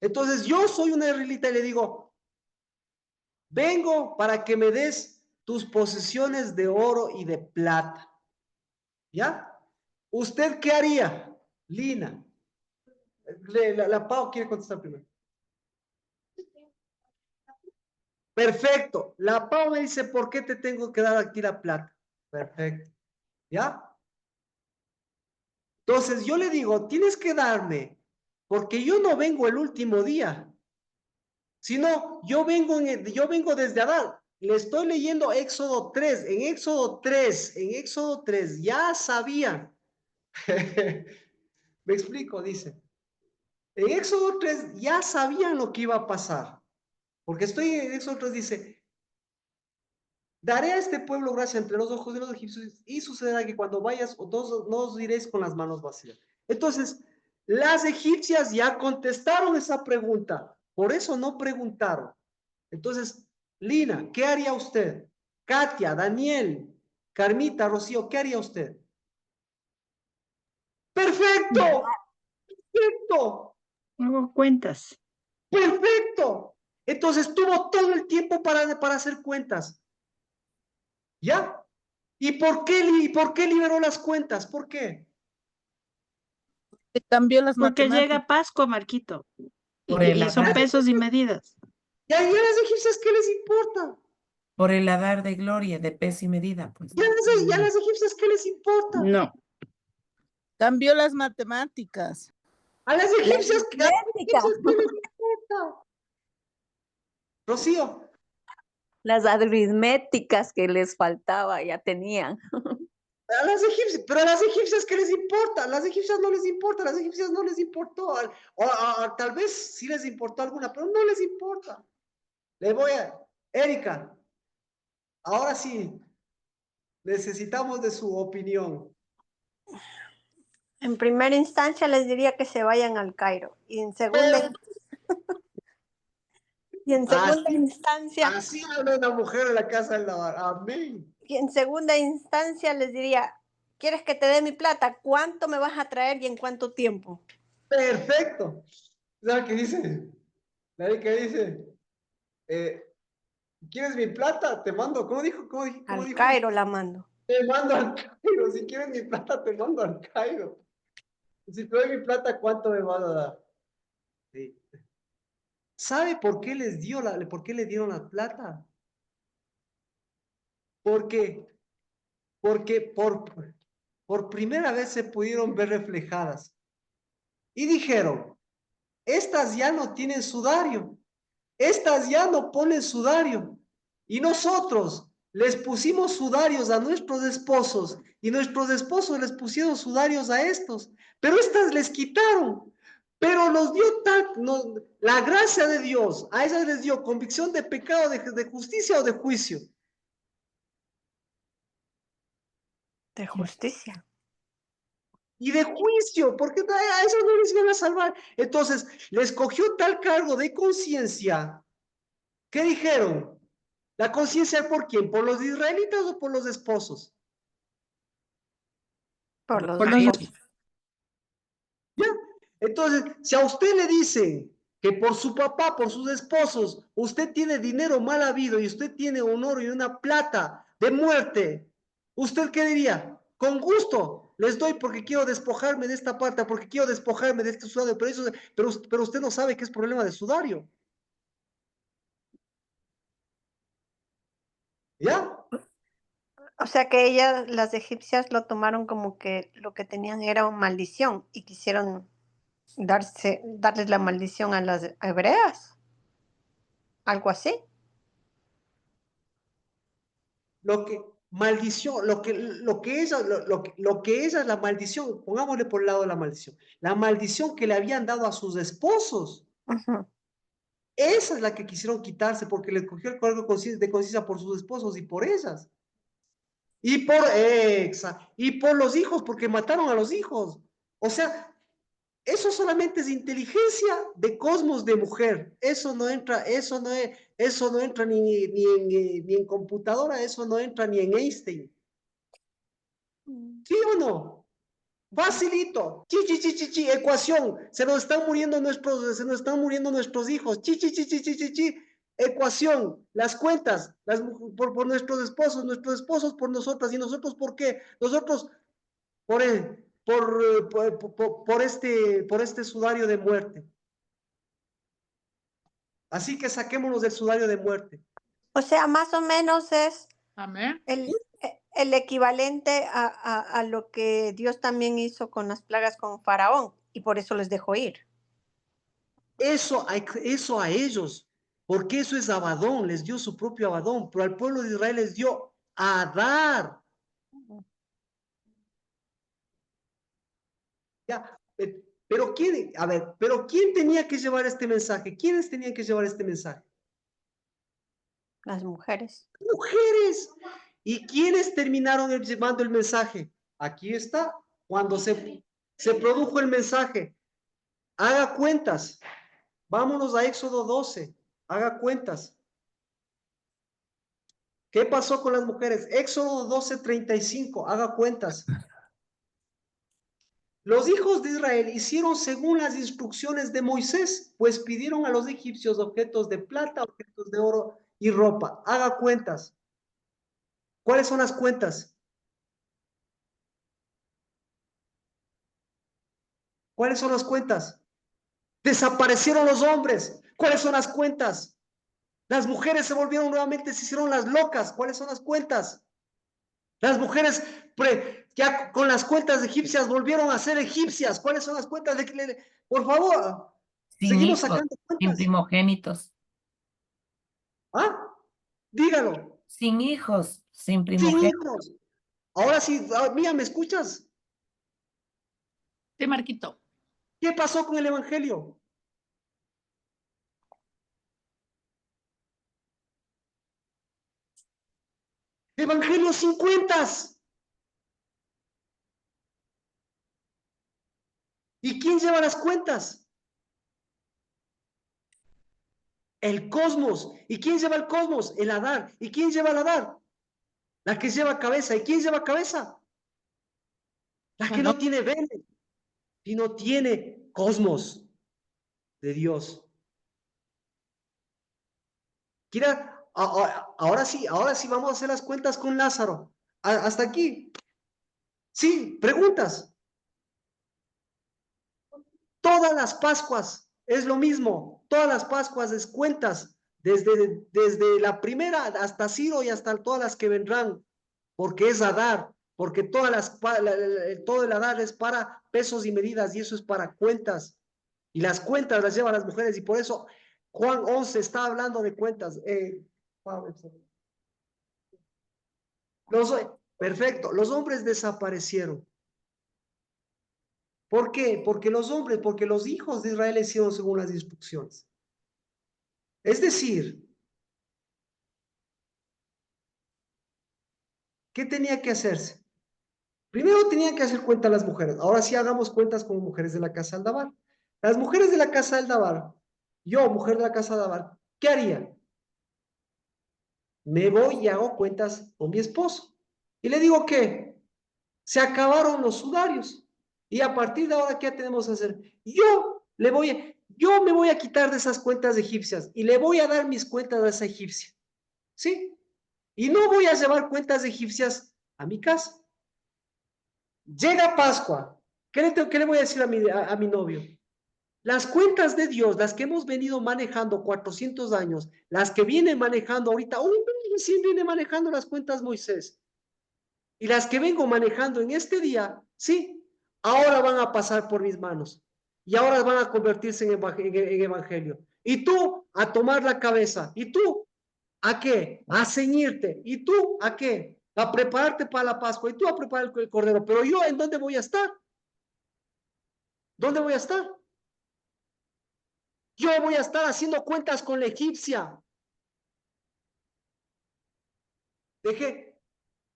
Entonces, yo soy una israelita y le digo, vengo para que me des tus posesiones de oro y de plata. ¿Ya? ¿Usted qué haría, Lina? La Pau quiere contestar primero. Perfecto. La Pau me dice, ¿por qué te tengo que dar aquí la plata? Perfecto. ¿Ya? Entonces yo le digo, tienes que darme, porque yo no vengo el último día, sino yo vengo desde Adán. Le estoy leyendo Éxodo 3. En Éxodo 3 ya sabían. Me explico, dice. En Éxodo 3 ya sabían lo que iba a pasar. Porque estoy en Éxodo 3, dice, daré a este pueblo gracia entre los ojos de los egipcios y sucederá que cuando vayas no os iréis con las manos vacías. Entonces, las egipcias ya contestaron esa pregunta, por eso no preguntaron. Entonces, Lina, ¿qué haría usted? Katia, Daniel, Carmita, Rocío, ¿qué haría usted? ¡Perfecto! ¡Perfecto! Hago cuentas. ¡Perfecto! Entonces tuvo todo el tiempo para hacer cuentas. ¿Ya? ¿Y por qué liberó las cuentas? ¿Por qué? Se cambió las Porque matemáticas. llega Pascua, Marquito. Por el Y son Adar, pesos y medidas. ¿Y a las egipcias qué les importa? por el Adar de gloria, de peso y medida, pues. ¿Y a las egipcias qué les importa? No. Cambió las matemáticas. ¿A las egipcias qué les Aritmética. importa? Rocío, Las aritméticas que les faltaba ya tenían. a las egipcias, pero a las egipcias ¿qué les importa? A las egipcias no les importa, a las egipcias no les importó. Tal vez sí les importó alguna, pero no les importa. Erika, ahora sí, necesitamos de su opinión. En primera instancia les diría que se vayan al Cairo. Y en segunda instancia, Así habla una mujer en la casa del lavar. Amén. y en segunda instancia les diría, ¿quieres que te dé mi plata? ¿Cuánto me vas a traer y en cuánto tiempo? Perfecto. ¿Sabes qué dice? La Erika dice, ¿quieres mi plata? Te mando. ¿Cómo dijo? Al dijo? Cairo la mando. Te mando al Cairo. Si quieres mi plata, te mando al Cairo. Si te doy mi plata, ¿cuánto me vas a dar? Sí. ¿Sabe por qué por qué le dieron la plata? Porque por primera vez se pudieron ver reflejadas. Y dijeron, estas ya no tienen sudario, estas ya no ponen sudario. Y nosotros les pusimos sudarios a nuestros esposos y nuestros esposos les pusieron sudarios a estos, pero estas les quitaron. Pero nos dio la gracia de Dios, a esas les dio convicción de pecado, de justicia o de juicio. De justicia. Y de juicio, porque a esos no les iban a salvar. Entonces, les cogió tal cargo de conciencia. ¿Qué dijeron? ¿La conciencia por quién? ¿Por los israelitas o por los esposos? Por los Por los dos. ¿Ya? Entonces, si a usted le dicen que por su papá, por sus esposos, usted tiene dinero mal habido y usted tiene honor y una plata de muerte, ¿usted qué diría? Con gusto les doy porque quiero despojarme de esta parte, porque quiero despojarme de este sudario, pero usted no sabe que es problema de sudario. ¿Ya? O sea que ellas, las egipcias, lo tomaron como que lo que tenían era una maldición y quisieron darles la maldición a las hebreas. Algo así. Maldición, lo que ella es la maldición, pongámosle por el lado de la maldición. La maldición que le habían dado a sus esposos. Ujú. Esa es la que quisieron quitarse porque les cogió el cargo de conciencia por sus esposos y por ellas. Y por los hijos, porque mataron a los hijos. O sea, eso solamente es inteligencia de cosmos de mujer. Eso no entra ni en computadora, eso no entra ni en Einstein. ¿Sí o no? Facilito. Chi, chi, chi, chi, chi, ecuación. Se nos están muriendo nuestros hijos. Chi, chi, chi, chi, chi, chi, chi. Ecuación. Las cuentas. Por nuestros esposos por nosotras. ¿Y nosotros por qué? Nosotros por este sudario de muerte. Así que saquémonos del sudario de muerte. O sea, más o menos es Amén. el equivalente a lo que Dios también hizo con las plagas con Faraón y por eso les dejó ir. Eso a ellos, porque eso es Abadón, les dio su propio Abadón, pero al pueblo de Israel les dio Adar. Ya, pero ¿quién tenía que llevar este mensaje? ¿Quiénes tenían que llevar este mensaje? Las mujeres. Mujeres. ¿Y quiénes terminaron llevando el mensaje? Aquí está, cuando se produjo el mensaje. Haga cuentas. Vámonos a Éxodo 12. Haga cuentas. ¿Qué pasó con las mujeres? Éxodo 12:35. Haga cuentas. Los hijos de Israel hicieron según las instrucciones de Moisés, pues pidieron a los egipcios objetos de plata, objetos de oro y ropa. Haga cuentas. ¿Cuáles son las cuentas? ¿Cuáles son las cuentas? Desaparecieron los hombres. ¿Cuáles son las cuentas? Las mujeres se volvieron nuevamente, se hicieron las locas. ¿Cuáles son las cuentas? Las mujeres ya con las cuentas egipcias volvieron a ser egipcias. ¿Cuáles son las cuentas? Por favor, Sin seguimos hijos, sacando sin cuentas. primogénitos. ¿Ah? Dígalo. Sin hijos, sin Sin primogénitos. hijos. Ahora sí, mía, ¿me escuchas? Sí, Marquito. ¿Qué pasó con el evangelio? Evangelio sin cuentas. ¿Y quién lleva las cuentas? El cosmos. ¿Y quién lleva el cosmos? El Adar. ¿Y quién lleva el Adar? La que lleva cabeza. ¿Y quién lleva cabeza? La que no tiene vene y no tiene cosmos de Dios. Quiera, ahora sí vamos a hacer las cuentas con Lázaro. Hasta aquí. Sí, preguntas. Todas las Pascuas es lo mismo. Todas las Pascuas es cuentas. Desde la primera hasta Ciro y hasta todas las que vendrán. Porque es Adar. Porque todo el Adar es para pesos y medidas y eso es para cuentas. Y las cuentas las llevan las mujeres y por eso Juan 11 está hablando de cuentas. Perfecto, los hombres desaparecieron. ¿Por qué? Porque los hijos de Israel hicieron según las instrucciones. Es decir, ¿qué tenía que hacerse? Primero tenían que hacer cuenta las mujeres. Ahora sí hagamos cuentas como mujeres de la casa del Dabar. Las mujeres de la casa del Dabar, yo, mujer de la casa del Dabar, ¿qué haría? Me voy y hago cuentas con mi esposo. Y le digo que se acabaron los sudarios. Y a partir de ahora, ¿qué tenemos que hacer? Yo me voy a quitar de esas cuentas egipcias y le voy a dar mis cuentas a esa egipcia. ¿Sí? Y no voy a llevar cuentas egipcias a mi casa. Llega Pascua. ¿Qué le voy a decir a mi novio? Las cuentas de Dios, las que hemos venido manejando 400 años, las que viene manejando ahorita, recién viene manejando las cuentas Moisés. y las que vengo manejando en este día, sí, ahora van a pasar por mis manos y ahora van a convertirse en evangelio. Y tú a tomar la cabeza. ¿Y tú a qué? A ceñirte. ¿Y tú a qué? A prepararte para la Pascua. ¿Y tú a preparar el cordero? Pero yo, ¿en dónde voy a estar? ¿Dónde voy a estar? Yo voy a estar haciendo cuentas con la egipcia.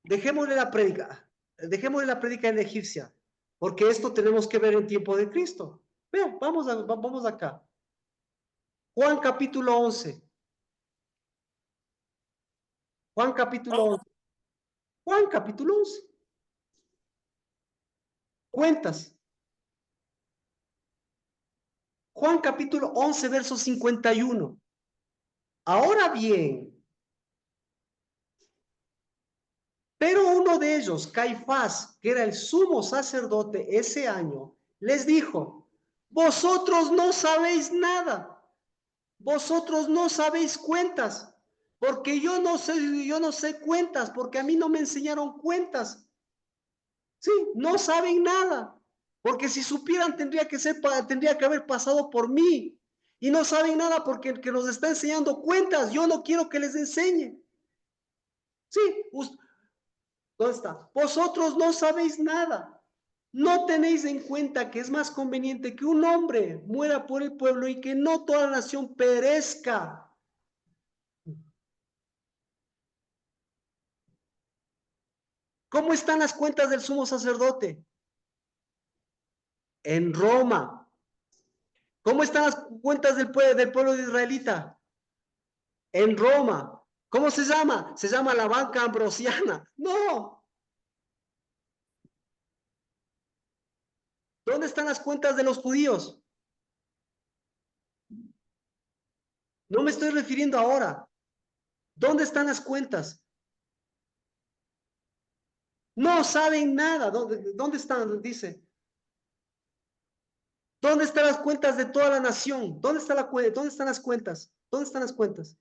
Dejémosle la prédica. Dejémosle la prédica en la egipcia. Porque esto tenemos que ver en tiempo de Cristo. Vean, vamos acá. Juan capítulo 11. Juan capítulo 11. Juan capítulo 11. Cuentas. Juan capítulo 11, verso 51. Ahora bien, pero uno de ellos, Caifás, que era el sumo sacerdote ese año, les dijo, vosotros no sabéis nada, vosotros no sabéis cuentas, porque yo no sé cuentas, porque a mí no me enseñaron cuentas. Sí, no saben nada, porque si supieran tendría que haber pasado por mí. Y no saben nada porque el que nos está enseñando cuentas, yo no quiero que les enseñe. Sí, ¿dónde está? Vosotros no sabéis nada. No tenéis en cuenta que es más conveniente que un hombre muera por el pueblo y que no toda la nación perezca. ¿Cómo están las cuentas del sumo sacerdote? En Roma. ¿Cómo están las cuentas del pueblo de israelita? En Roma. ¿Cómo se llama? Se llama la banca ambrosiana. No. ¿Dónde están las cuentas de los judíos? No me estoy refiriendo ahora. ¿Dónde están las cuentas? No saben nada. ¿Dónde están? Dice. ¿Dónde están las cuentas de toda la nación? ¿Dónde están las cuentas? ¿Dónde están las cuentas?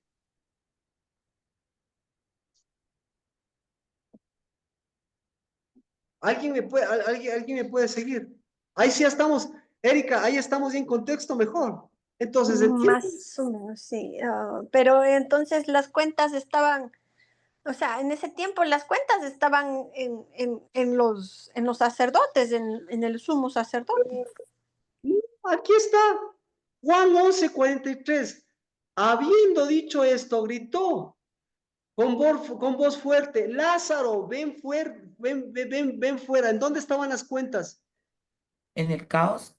¿Alguien me puede seguir? Ahí sí estamos, Erika, ahí estamos en contexto mejor. Entonces, Más o menos, sí. Pero entonces las cuentas estaban, o sea, en ese tiempo las cuentas estaban en los sacerdotes, en el sumo sacerdote. aquí está, Juan 11:43. Habiendo dicho esto, gritó con voz fuerte, Lázaro, ven fuera. ¿En dónde estaban las cuentas? En el caos,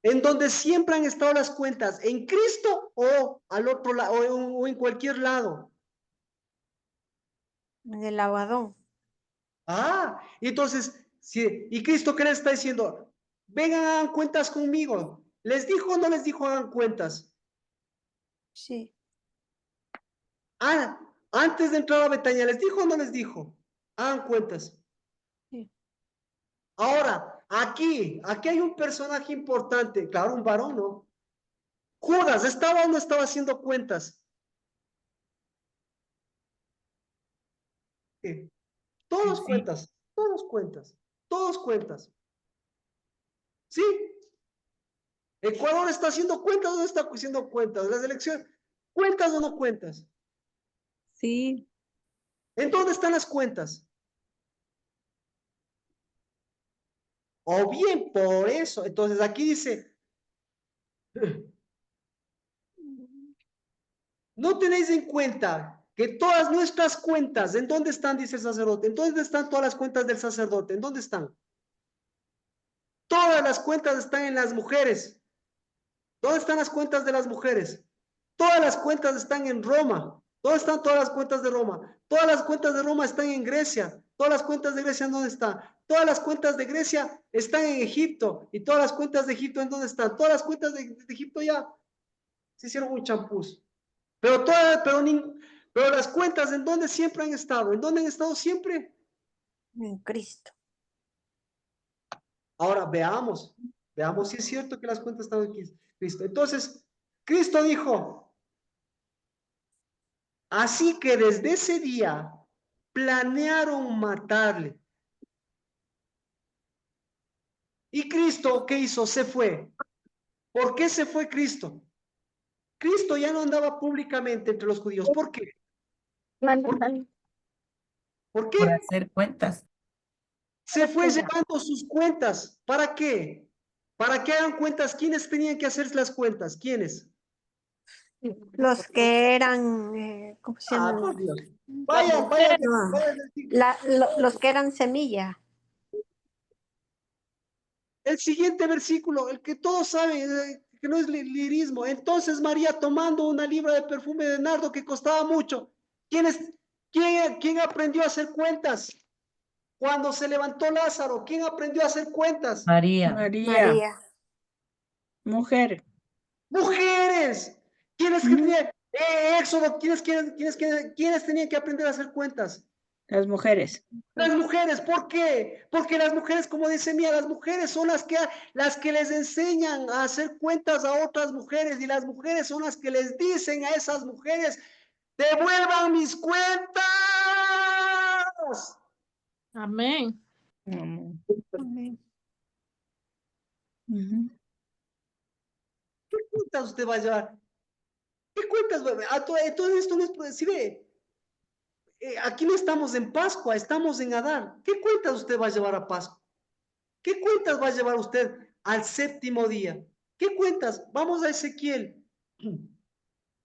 En donde siempre han estado las cuentas, en Cristo o al otro lado, o en cualquier lado. En el lavadón. Y entonces, ¿y Cristo qué les está diciendo? Vengan, hagan cuentas conmigo. ¿Les dijo o no les dijo hagan cuentas? Sí. Antes de entrar a Betania, ¿les dijo o no les dijo? Hagan cuentas. Sí. Ahora, aquí hay un personaje importante, claro, un varón, ¿no? Judas, ¿estaba o no estaba haciendo cuentas? Sí. Todos sí. cuentas, todos cuentas, todos cuentas. ¿Sí? Ecuador está haciendo cuentas o no está haciendo cuentas. Las elecciones, ¿cuentas o no cuentas? Sí, ¿En dónde están las cuentas? O bien por eso. Entonces aquí dice, no tenéis en cuenta que todas nuestras cuentas, ¿en dónde están? Dice el sacerdote. ¿En dónde están todas las cuentas del sacerdote? ¿En dónde están? Todas las cuentas están en las mujeres. ¿Dónde están las cuentas de las mujeres? Todas las cuentas están en Roma. ¿Dónde están todas las cuentas de Roma? Todas las cuentas de Roma están en Grecia. Todas las cuentas de Grecia, ¿en dónde están? Todas las cuentas de Grecia están en Egipto. ¿Y todas las cuentas de Egipto en dónde están? Todas las cuentas de Egipto ya se hicieron un champús. Pero las cuentas, ¿en dónde siempre han estado? ¿En dónde han estado siempre? En Cristo. Ahora veamos si es cierto que las cuentas están en Cristo. Entonces, Cristo dijo, así que desde ese día planearon matarle. ¿Y Cristo qué hizo? Se fue. ¿Por qué se fue Cristo? Cristo ya no andaba públicamente entre los judíos. ¿Por qué? ¿Por Por qué? hacer cuentas. Se fue llevando sus cuentas. ¿Para qué? Para que hagan cuentas. ¿Quiénes tenían que hacer las cuentas? ¿Quiénes? Los que eran, ¿cómo se Ah, llama? por Dios. Vayan, vayan, No, vayan. los que eran semilla. El siguiente versículo, el que todos saben, que no es lirismo. Entonces María, tomando una libra de perfume de nardo que costaba mucho, ¿quién aprendió a hacer cuentas? Cuando se levantó Lázaro, ¿quién aprendió a hacer cuentas? María. María. Mujer. Mujeres. ¿Quiénes que tenían? Éxodo, ¿quiénes tenían que aprender a hacer cuentas? Las mujeres. Las mujeres, ¿por qué? Porque las mujeres, como dice Mía, las mujeres son las que les enseñan a hacer cuentas a otras mujeres y las mujeres son las que les dicen a esas mujeres, devuelvan mis cuentas. Amén. Amén. Amén. Ujú. ¿Qué cuentas usted va a llevar? ¿Qué cuentas? Todo esto no es, si ve, aquí no estamos en Pascua, estamos en Adán. ¿Qué cuentas usted va a llevar a Pascua? ¿Qué cuentas va a llevar usted al séptimo día? ¿Qué cuentas? Vamos a Ezequiel.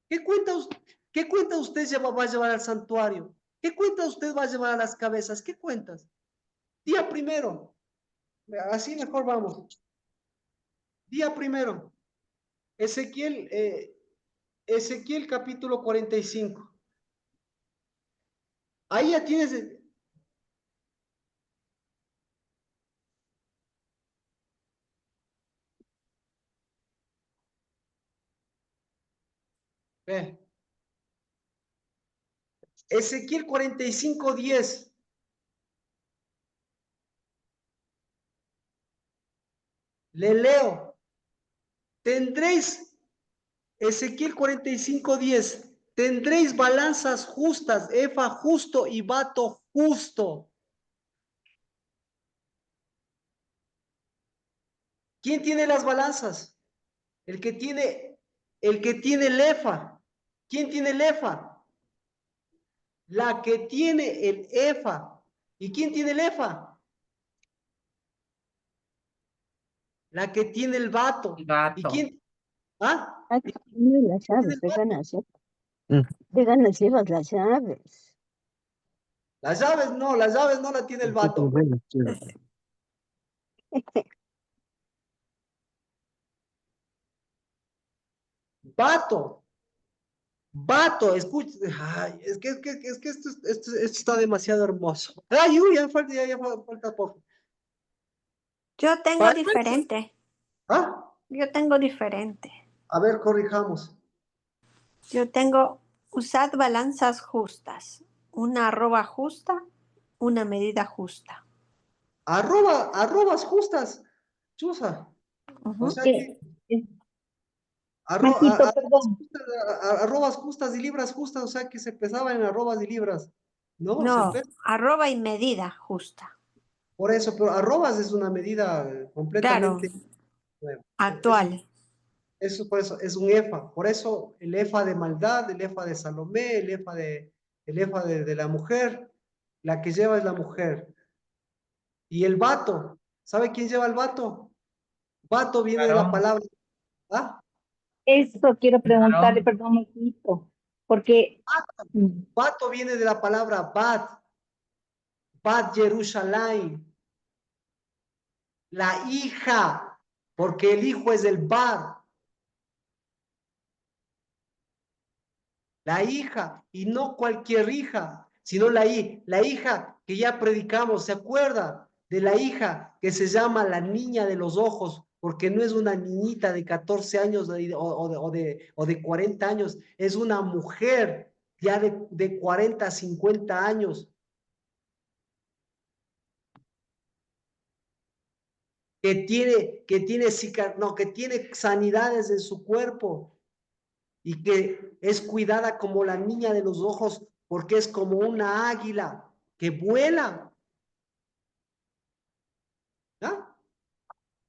¿Qué cuentas usted va a llevar al santuario? ¿Qué cuentas usted va a llevar a las cabezas? ¿Qué cuentas? Día primero. Así mejor vamos. Día primero. Ezequiel capítulo 45. Ahí ya tienes. Ve. Ezequiel 45, 10. Le leo. Tendréis, Ezequiel 45, 10. Tendréis balanzas justas, efa justo y bato justo. ¿Quién tiene las balanzas? El que tiene el efa. ¿Quién tiene el efa? La que tiene el efa. ¿Y quién tiene el efa? La que tiene el bato. El ¿Y vato. quién? ¿Ah? Las llaves, dejan las llaves. Las llaves no la tiene el vato. Vato. Vato, escucha. Ay, es que esto está demasiado hermoso. Ay, uy, ya falta poco. Yo tengo Vato. diferente. ¿Ah? Yo tengo diferente. A ver, corrijamos. Yo tengo, usad balanzas justas. Una arroba justa, una medida justa. Arrobas justas. Chusa. O sea que Majito, perdón. arrobas justas y libras justas, o sea que se pesaba en arrobas y libras. No, se No, pesa. arroba y medida justa. Por eso, pero arrobas es una medida Claro, completamente nueva. actual. Eso por eso es un efa. Por eso el efa de maldad, el efa de Salomé, el efa de la mujer, la que lleva es la mujer. Y el vato, ¿sabe quién lleva el vato? Vato viene de la Varón. palabra, ¿ah? Eso quiero preguntarle, Varón. perdón, majito, porque Vato viene de la palabra Bat Jerusalén, la hija, porque el hijo es el Bat, la hija, y no cualquier hija, sino la hija que ya predicamos, ¿se acuerda? De la hija que se llama la niña de los ojos, porque no es una niñita de 14 años o de 40 años, es una mujer ya de 40, 50 años, que tiene sanidades en su cuerpo y que es cuidada como la niña de los ojos porque es como una águila. que vuela. ¿Ah?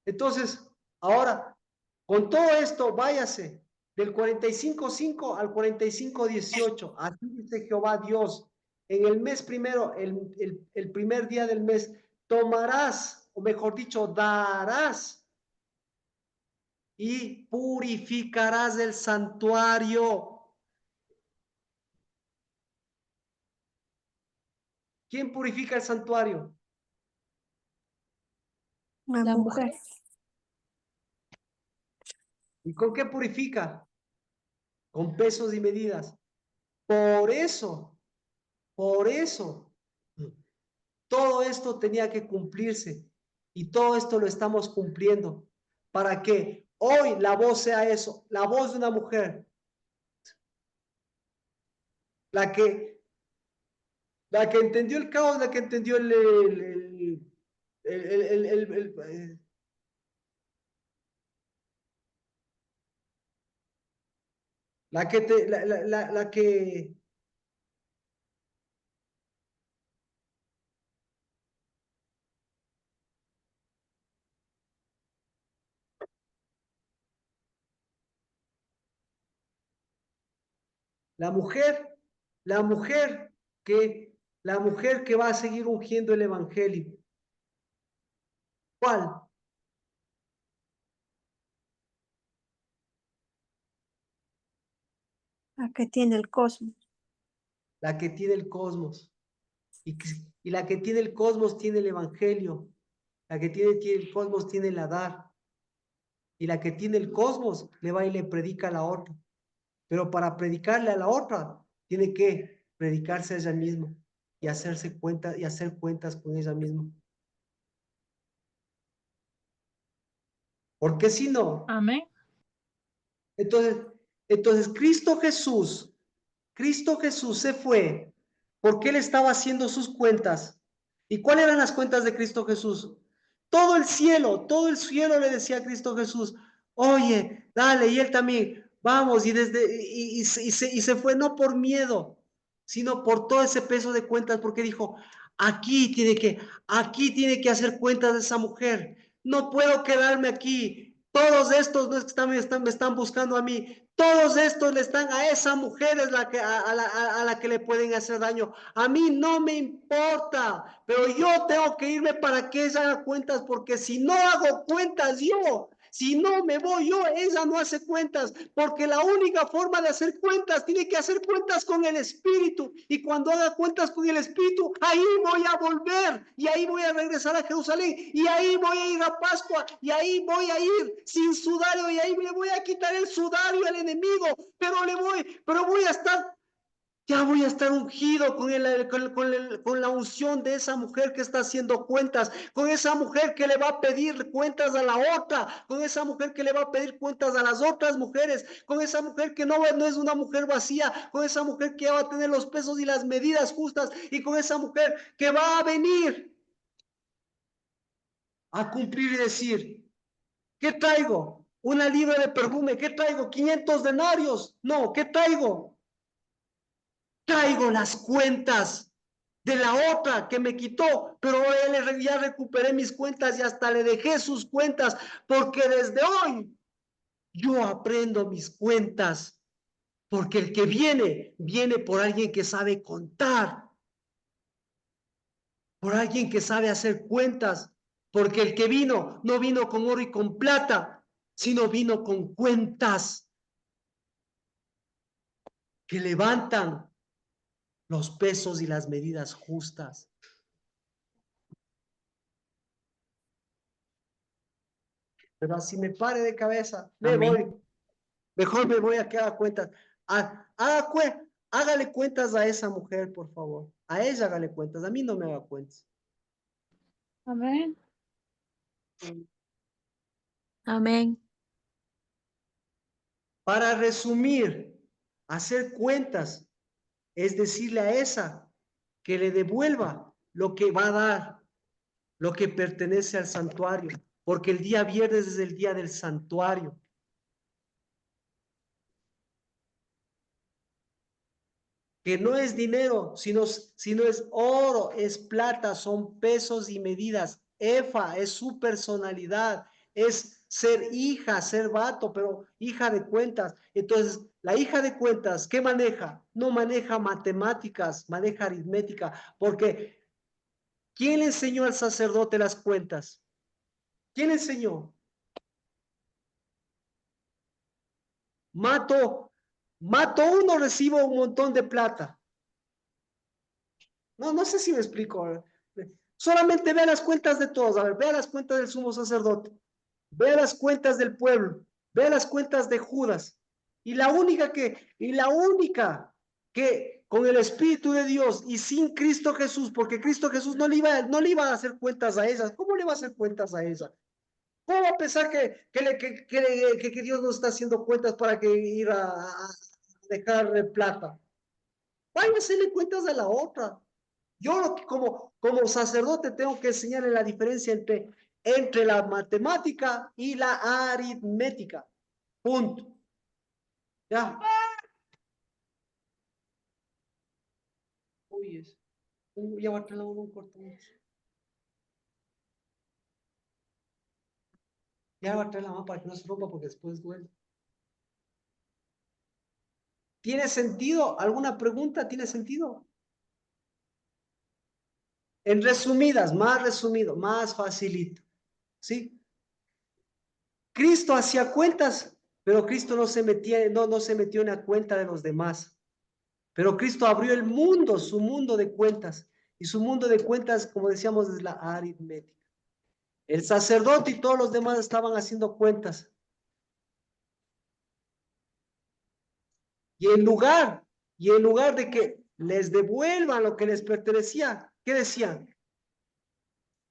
Entonces, ahora, con todo esto, váyase del 45:5 al 45:18. Así dice Jehová Dios. En el mes primero, el primer día del mes, tomarás, o mejor dicho, darás y purificarás el santuario. ¿Quién purifica el santuario? La mujer. ¿Y con qué purifica? Con pesos y medidas. Por eso, todo esto tenía que cumplirse y todo esto lo estamos cumpliendo para que hoy la voz sea eso, la voz de una mujer, la que entendió el caos, la que entendió la que te, la que la mujer, la mujer la mujer que va a seguir ungiendo el evangelio. ¿Cuál? La que tiene el cosmos. La que tiene el cosmos. Y la que tiene el cosmos tiene el evangelio. La que tiene el cosmos tiene el Hadar. Y la que tiene el cosmos le va y le predica a la otra. Pero para predicarle a la otra, tiene que predicarse a ella misma y hacerse cuenta y hacer cuentas con ella misma. Porque si no, Amén. entonces Cristo Jesús se fue porque él estaba haciendo sus cuentas. ¿Y cuáles eran las cuentas de Cristo Jesús? Todo el cielo le decía a Cristo Jesús, oye, dale, y él también, vamos, y se fue no por miedo, sino por todo ese peso de cuentas, porque dijo, aquí tiene que hacer cuentas de esa mujer, no puedo quedarme aquí, todos estos no es que me están buscando a mí, todos estos le están a esa mujer es la que, a la que le pueden hacer daño. A mí no me importa, pero yo tengo que irme para que ella haga cuentas, porque si no hago cuentas yo, si no me voy yo, ella no hace cuentas, porque la única forma de hacer cuentas tiene que hacer cuentas con el Espíritu. Y cuando haga cuentas con el Espíritu, ahí voy a volver y ahí voy a regresar a Jerusalén y ahí voy a ir a Pascua y ahí voy a ir sin sudario y ahí le voy a quitar el sudario al enemigo, pero voy a estar ya voy a estar ungido con la unción de esa mujer que está haciendo cuentas, con esa mujer que le va a pedir cuentas a la otra, con esa mujer que le va a pedir cuentas a las otras mujeres, con esa mujer que no es una mujer vacía, con esa mujer que va a tener los pesos y las medidas justas, y con esa mujer que va a venir a cumplir y decir, ¿qué traigo? ¿Una libra de perfume? ¿Qué traigo? ¿500 denarios? No, ¿qué traigo? Traigo las cuentas de la otra que me quitó, pero ya recuperé mis cuentas y hasta le dejé sus cuentas, porque desde hoy yo aprendo mis cuentas, porque el que viene por alguien que sabe contar, por alguien que sabe hacer cuentas, porque el que vino no vino con oro y con plata, sino vino con cuentas que levantan los pesos y las medidas justas. Pero así me pare de cabeza, me Amén. voy. Mejor me voy a que haga cuentas. Hágale cuentas a esa mujer, por favor. A ella hágale cuentas. A mí no me haga cuentas. Amén. Amén. Para resumir, hacer cuentas es decirle a esa que le devuelva lo que va a dar, lo que pertenece al santuario, porque el día viernes es el día del santuario. que no es dinero, sino es oro, es plata, son pesos y medidas. Efa es su personalidad, es ser hija, ser vato, pero hija de cuentas. Entonces, la hija de cuentas, ¿qué maneja? No maneja matemáticas, maneja aritmética, porque ¿quién le enseñó al sacerdote las cuentas? ¿Quién le enseñó? Mato uno, recibo un montón de plata. No sé si me explico. Solamente vea las cuentas de todos. A ver, vea las cuentas del sumo sacerdote. Vea las cuentas del pueblo. Vea las cuentas de Judas. Y la única que con el Espíritu de Dios y sin Cristo Jesús, porque Cristo Jesús no le iba a hacer cuentas a esas. ¿Cómo le va a hacer cuentas a esas? ¿Cómo va a pensar que Dios no está haciendo cuentas para que ir a dejar plata? Vaya a hacerle cuentas a la otra. Yo como sacerdote tengo que enseñarle la diferencia entre la matemática y la aritmética. Punto. Ya. Uy, ya va a traer un corto. Ya va a traer la mano para que no se rompa porque después duele. ¿Tiene sentido? ¿Alguna pregunta? ¿Tiene sentido? En resumidas, más resumido, más facilito. ¿Sí? Cristo hacía cuentas, pero Cristo no se metió en la cuenta de los demás. Pero Cristo abrió el mundo, su mundo de cuentas. Y su mundo de cuentas, como decíamos, es la aritmética. El sacerdote y todos los demás estaban haciendo cuentas. Y en lugar de que les devuelvan lo que les pertenecía, ¿qué decían?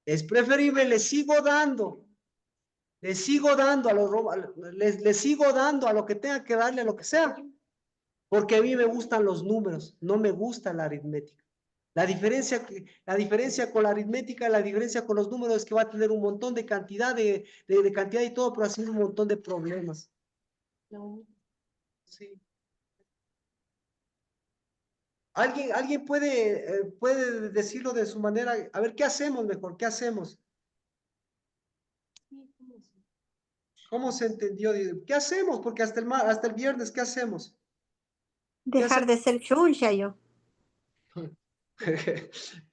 Es preferible, les sigo dando a los romanos, les sigo dando a lo que tenga que darle, a lo que sea, porque a mí me gustan los números, no me gusta la aritmética. La diferencia con la aritmética, la diferencia con los números es que va a tener un montón de cantidad de cantidad y todo, pero así un montón de problemas. No. Sí. ¿Alguien puede decirlo de su manera? A ver, ¿qué hacemos mejor? ¿Qué hacemos? ¿Cómo se entendió? ¿Qué hacemos? Porque hasta el viernes, ¿qué hacemos? Dejar de ser chuncha yo.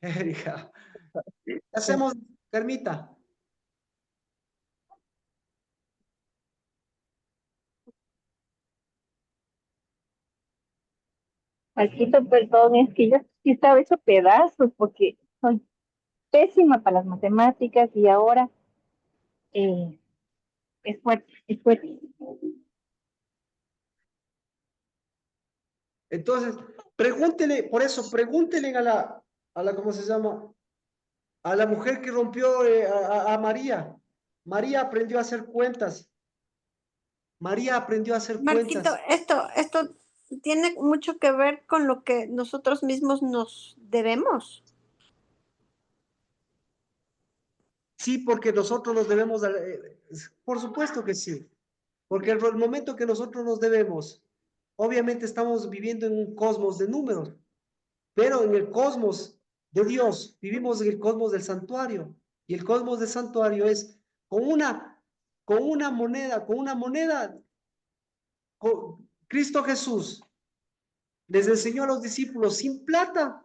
Erika, ¿qué hacemos, Carmita? Marquito, perdón, es que yo sí estaba hecho pedazos porque soy pésima para las matemáticas y ahora es fuerte, es fuerte. Entonces, pregúntenle a la, ¿cómo se llama? A la mujer que rompió a María. María aprendió a hacer cuentas. María aprendió a hacer Marquito, cuentas. esto tiene mucho que ver con lo que nosotros mismos nos debemos. Sí, porque nosotros nos debemos, por supuesto que sí, porque el momento que nosotros nos debemos, obviamente estamos viviendo en un cosmos de números, pero en el cosmos de Dios, vivimos en el cosmos del santuario, y el cosmos del santuario es con una moneda, Cristo Jesús les enseñó a los discípulos sin plata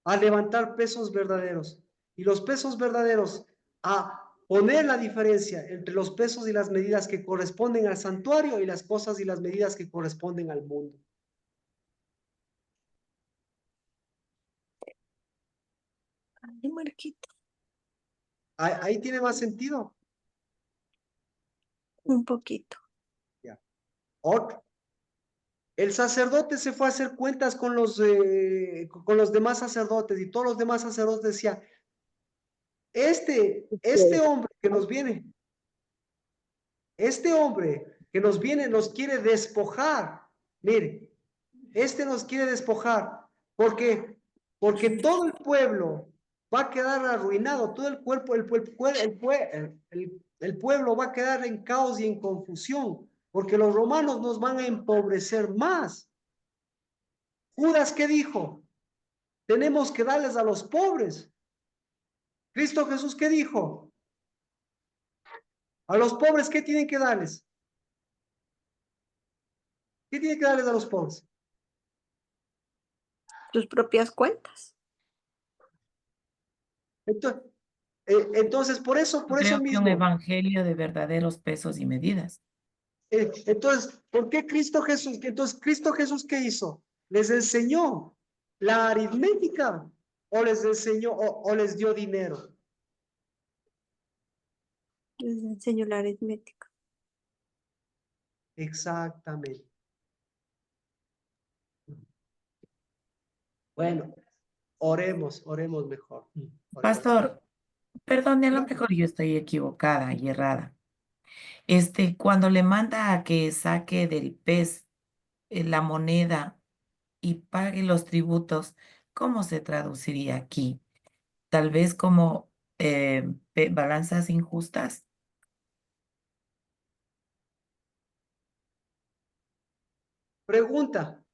a levantar pesos verdaderos, y los pesos verdaderos a poner la diferencia entre los pesos y las medidas que corresponden al santuario y las cosas y las medidas que corresponden al mundo. Ay, Marquito, Ahí tiene más sentido. un poquito. Ya. Otro. El sacerdote se fue a hacer cuentas con los demás sacerdotes, y todos los demás sacerdotes decían, este hombre que nos viene, nos quiere despojar. Mire, nos quiere despojar porque todo el pueblo va a quedar arruinado, todo el pueblo va a quedar en caos y en confusión, porque los romanos nos van a empobrecer más. Judas, ¿qué dijo? Tenemos que darles a los pobres. Cristo Jesús, ¿qué dijo? A los pobres, ¿qué tienen que darles? ¿Qué tienen que darles a los pobres? Tus propias cuentas. Entonces, por eso Creo que un mismo. evangelio de verdaderos pesos y medidas. Entonces, ¿por qué Cristo Jesús? Entonces, Cristo Jesús, ¿qué hizo? Les enseñó la aritmética o les enseñó o les dio dinero. Les enseño la aritmética. Exactamente. Bueno, oremos mejor. Pastor, perdone, a lo mejor yo estoy equivocada y errada. Cuando le manda a que saque del pez la moneda y pague los tributos, ¿cómo se traduciría aquí? Tal vez como balanzas injustas. Pregunta,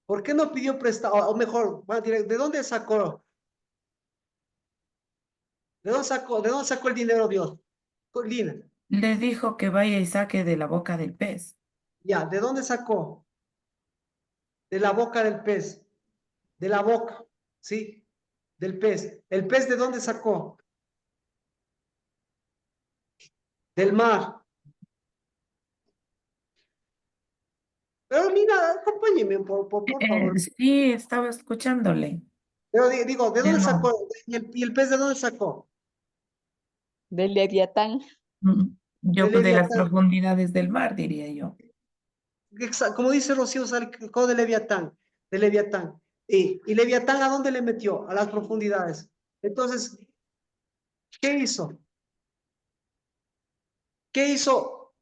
¿por qué no pidió prestado? O mejor, ¿de dónde sacó? ¿De dónde sacó el dinero Dios? Lina, Le dijo que vaya y saque de la boca del pez. ya, ¿de dónde sacó? De la boca del pez. De la boca, ¿sí? Del pez. ¿El pez de dónde sacó? Del mar. Pero Lina, acompáñeme, por favor. Sí, estaba escuchándole. Pero digo, ¿de Ya dónde no. sacó? ¿Y el pez de dónde sacó? Del Leviatán. Yo Del pues de las Leviatán. profundidades del mar, diría yo. Como dice Rocío, sacó de Leviatán. De Leviatán. ¿Y Leviatán a dónde le metió? A las profundidades. Entonces, ¿qué hizo? ¿Qué hizo?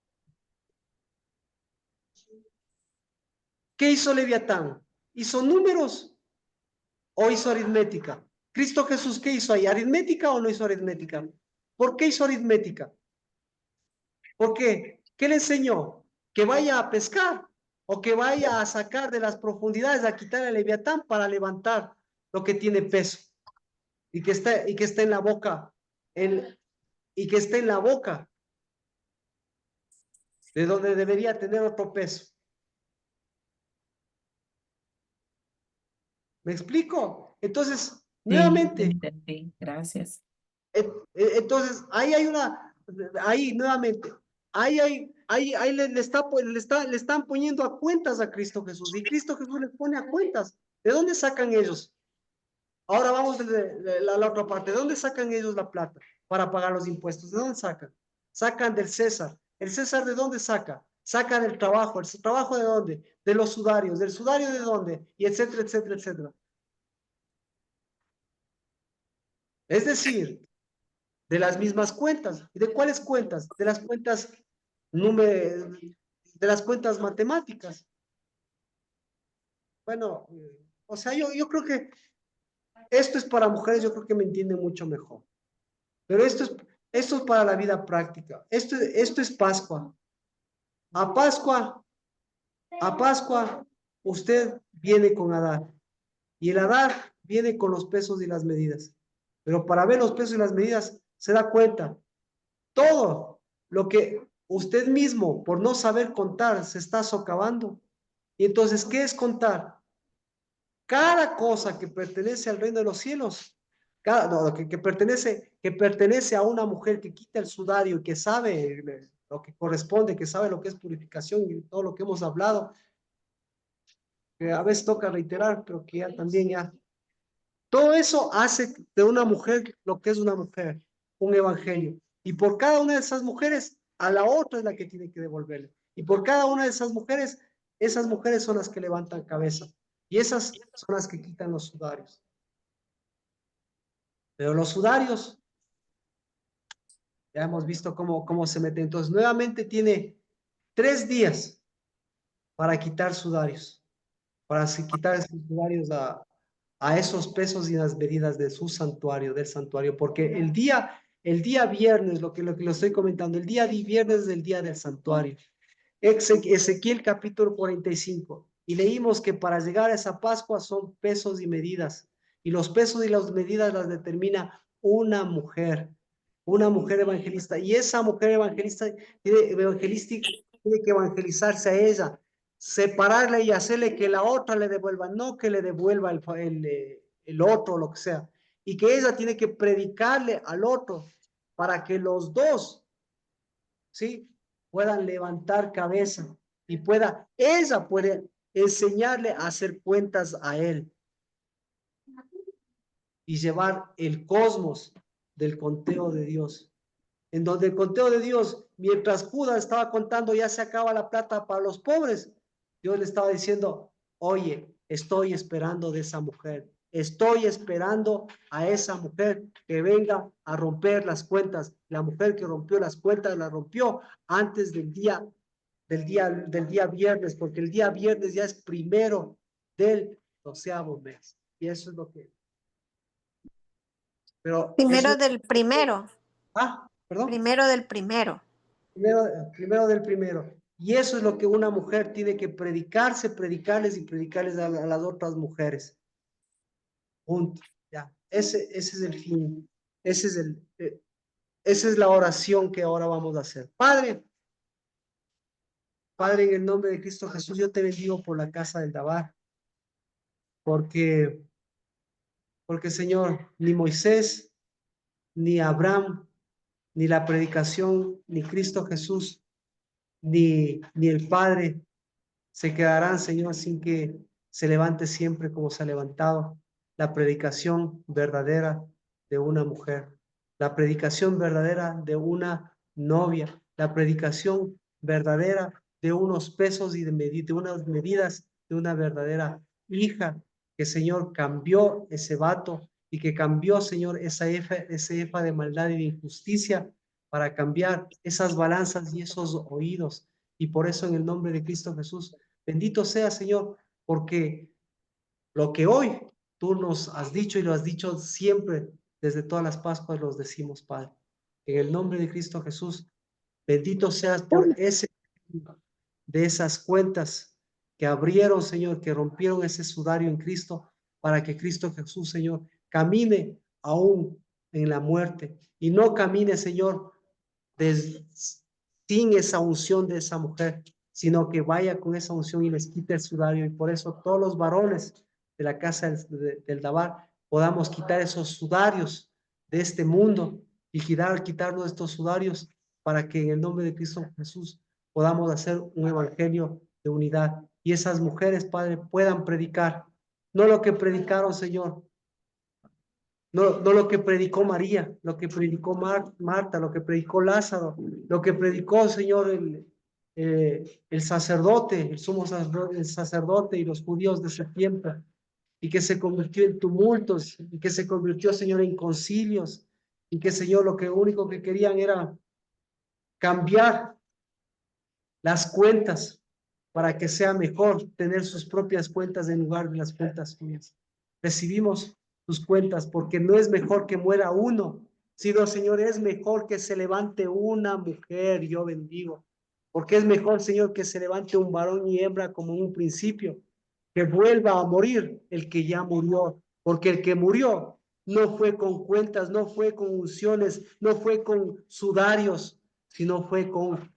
¿Qué hizo Leviatán? ¿Hizo números o hizo aritmética? Cristo Jesús, ¿qué hizo ahí? ¿Aritmética o no hizo aritmética? ¿Por qué hizo aritmética? ¿Por qué? ¿Qué le enseñó? Que vaya a pescar o que vaya a sacar de las profundidades, a quitar el Leviatán para levantar lo que tiene peso y que está en la boca, y que esté en la boca de donde debería tener otro peso. ¿Me explico? Entonces, Sí, nuevamente, entendí. Gracias. entonces, ahí nuevamente, ahí le están poniendo a cuentas a Cristo Jesús, y Cristo Jesús les pone a cuentas. ¿De dónde sacan ellos? Ahora vamos de la otra parte. ¿De dónde sacan ellos la plata para pagar los impuestos? ¿De dónde sacan? Sacan del César. ¿El César de dónde saca? Saca del trabajo. ¿El trabajo de dónde? De los sudarios. ¿Del sudario de dónde? Y etcétera, etcétera, etcétera. Es decir, de las mismas cuentas. ¿Y de cuáles cuentas? De las cuentas de las cuentas matemáticas. Bueno, o sea, yo creo que esto es para mujeres, yo creo que me entienden mucho mejor. Pero esto es para la vida práctica. Esto es Pascua. A Pascua, usted viene con Adar. Y el Adar viene con los pesos y las medidas. Pero para ver los pesos y las medidas, se da cuenta. Todo lo que usted mismo, por no saber contar, se está socavando. Y entonces, ¿qué es contar? Cada cosa que pertenece al reino de los cielos, que pertenece a una mujer que quita el sudario y que sabe lo que corresponde, que sabe lo que es purificación y todo lo que hemos hablado, que a veces toca reiterar, pero que ya también ya. Todo eso hace de una mujer lo que es una mujer, un evangelio. Y por cada una de esas mujeres, a la otra es la que tiene que devolverle. Y por cada una de esas mujeres son las que levantan cabeza. Y esas son las que quitan los sudarios. Pero los sudarios, ya hemos visto cómo se mete. Entonces, nuevamente tiene 3 días para quitar sudarios, para quitar esos sudarios a esos pesos y las medidas de su santuario, del santuario, porque el día viernes, lo que lo estoy comentando, el día viernes es el día del santuario. Ezequiel capítulo 45. Y leímos que para llegar a esa Pascua son pesos y medidas. Y los pesos y las medidas las determina una mujer evangelista. Y esa mujer evangelista tiene que evangelizarse a ella, separarla y hacerle que la otra le devuelva, no que le devuelva el otro, lo que sea. Y que ella tiene que predicarle al otro para que los dos, ¿sí?, puedan levantar cabeza y ella puede enseñarle a hacer cuentas a él y llevar el cosmos del conteo de Dios. En donde el conteo de Dios, mientras Judas estaba contando, ya se acaba la plata para los pobres, Dios le estaba diciendo, oye, estoy esperando de esa mujer, estoy esperando a esa mujer que venga a romper las cuentas. La mujer que rompió las cuentas, la rompió antes del día viernes, porque el día viernes ya es primero del 12º mes. Y eso es lo que... Pero Primero eso... del primero. Perdón. Primero del primero. Primero del primero. Y eso es lo que una mujer tiene que predicarles a las otras mujeres. Punto. Ya. Ese es el fin. Esa es la oración que ahora vamos a hacer. Padre, en el nombre de Cristo Jesús, yo te bendigo por la casa del Dabar. Porque, Señor, ni Moisés, ni Abraham, ni la predicación, ni Cristo Jesús, ni el Padre se quedarán, Señor, sin que se levante siempre como se ha levantado la predicación verdadera de una mujer, la predicación verdadera de una novia, la predicación verdadera de unos pesos y de unas medidas de una verdadera hija, que, Señor, cambió ese vato y que cambió, Señor, ese efa de maldad y de injusticia para cambiar esas balanzas y esos oídos. Y por eso, en el nombre de Cristo Jesús, bendito sea, Señor, porque lo que hoy tú nos has dicho y lo has dicho siempre, desde todas las Pascuas los decimos, Padre. En el nombre de Cristo Jesús, bendito seas por de esas cuentas que abrieron, Señor, que rompieron ese sudario en Cristo, para que Cristo Jesús, Señor, camine aún en la muerte y no camine, Señor, sin esa unción de esa mujer, sino que vaya con esa unción y les quite el sudario. Y por eso todos los varones de la casa del Dabar podamos quitar esos sudarios de este mundo y quitarnos estos sudarios, para que en el nombre de Cristo Jesús podamos hacer un evangelio de unidad. Y esas mujeres, Padre, puedan predicar, no lo que predicaron, Señor, no lo que predicó María, lo que predicó Marta, lo que predicó Lázaro, lo que predicó, Señor, el sacerdote, el sumo sacerdote, el sacerdote y los judíos de ese tiempo, y que se convirtió en tumultos, y que se convirtió, Señor, en concilios, y que, Señor, lo único que querían era cambiar las cuentas para que sea mejor tener sus propias cuentas en lugar de las cuentas tuyas. Recibimos tus cuentas, porque no es mejor que muera uno, sino, Señor, es mejor que se levante una mujer. Yo bendigo, porque es mejor, Señor, que se levante un varón y hembra como en un principio, que vuelva a morir el que ya murió, porque el que murió no fue con cuentas, no fue con unciones, no fue con sudarios, sino fue con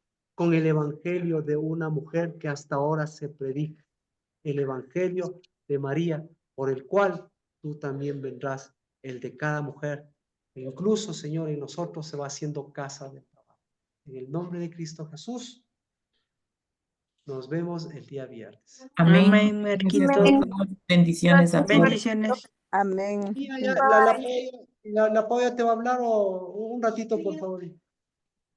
el evangelio de una mujer que hasta ahora se predica, el evangelio de María, por el cual tú también vendrás, el de cada mujer. E incluso, Señor, en nosotros se va haciendo casa de trabajo. En el nombre de Cristo Jesús, nos vemos el día viernes. Amén. Amén, Marquito. Bendiciones a todos. Bendiciones. Amén. La Paula te va a hablar, o un ratito, por favor.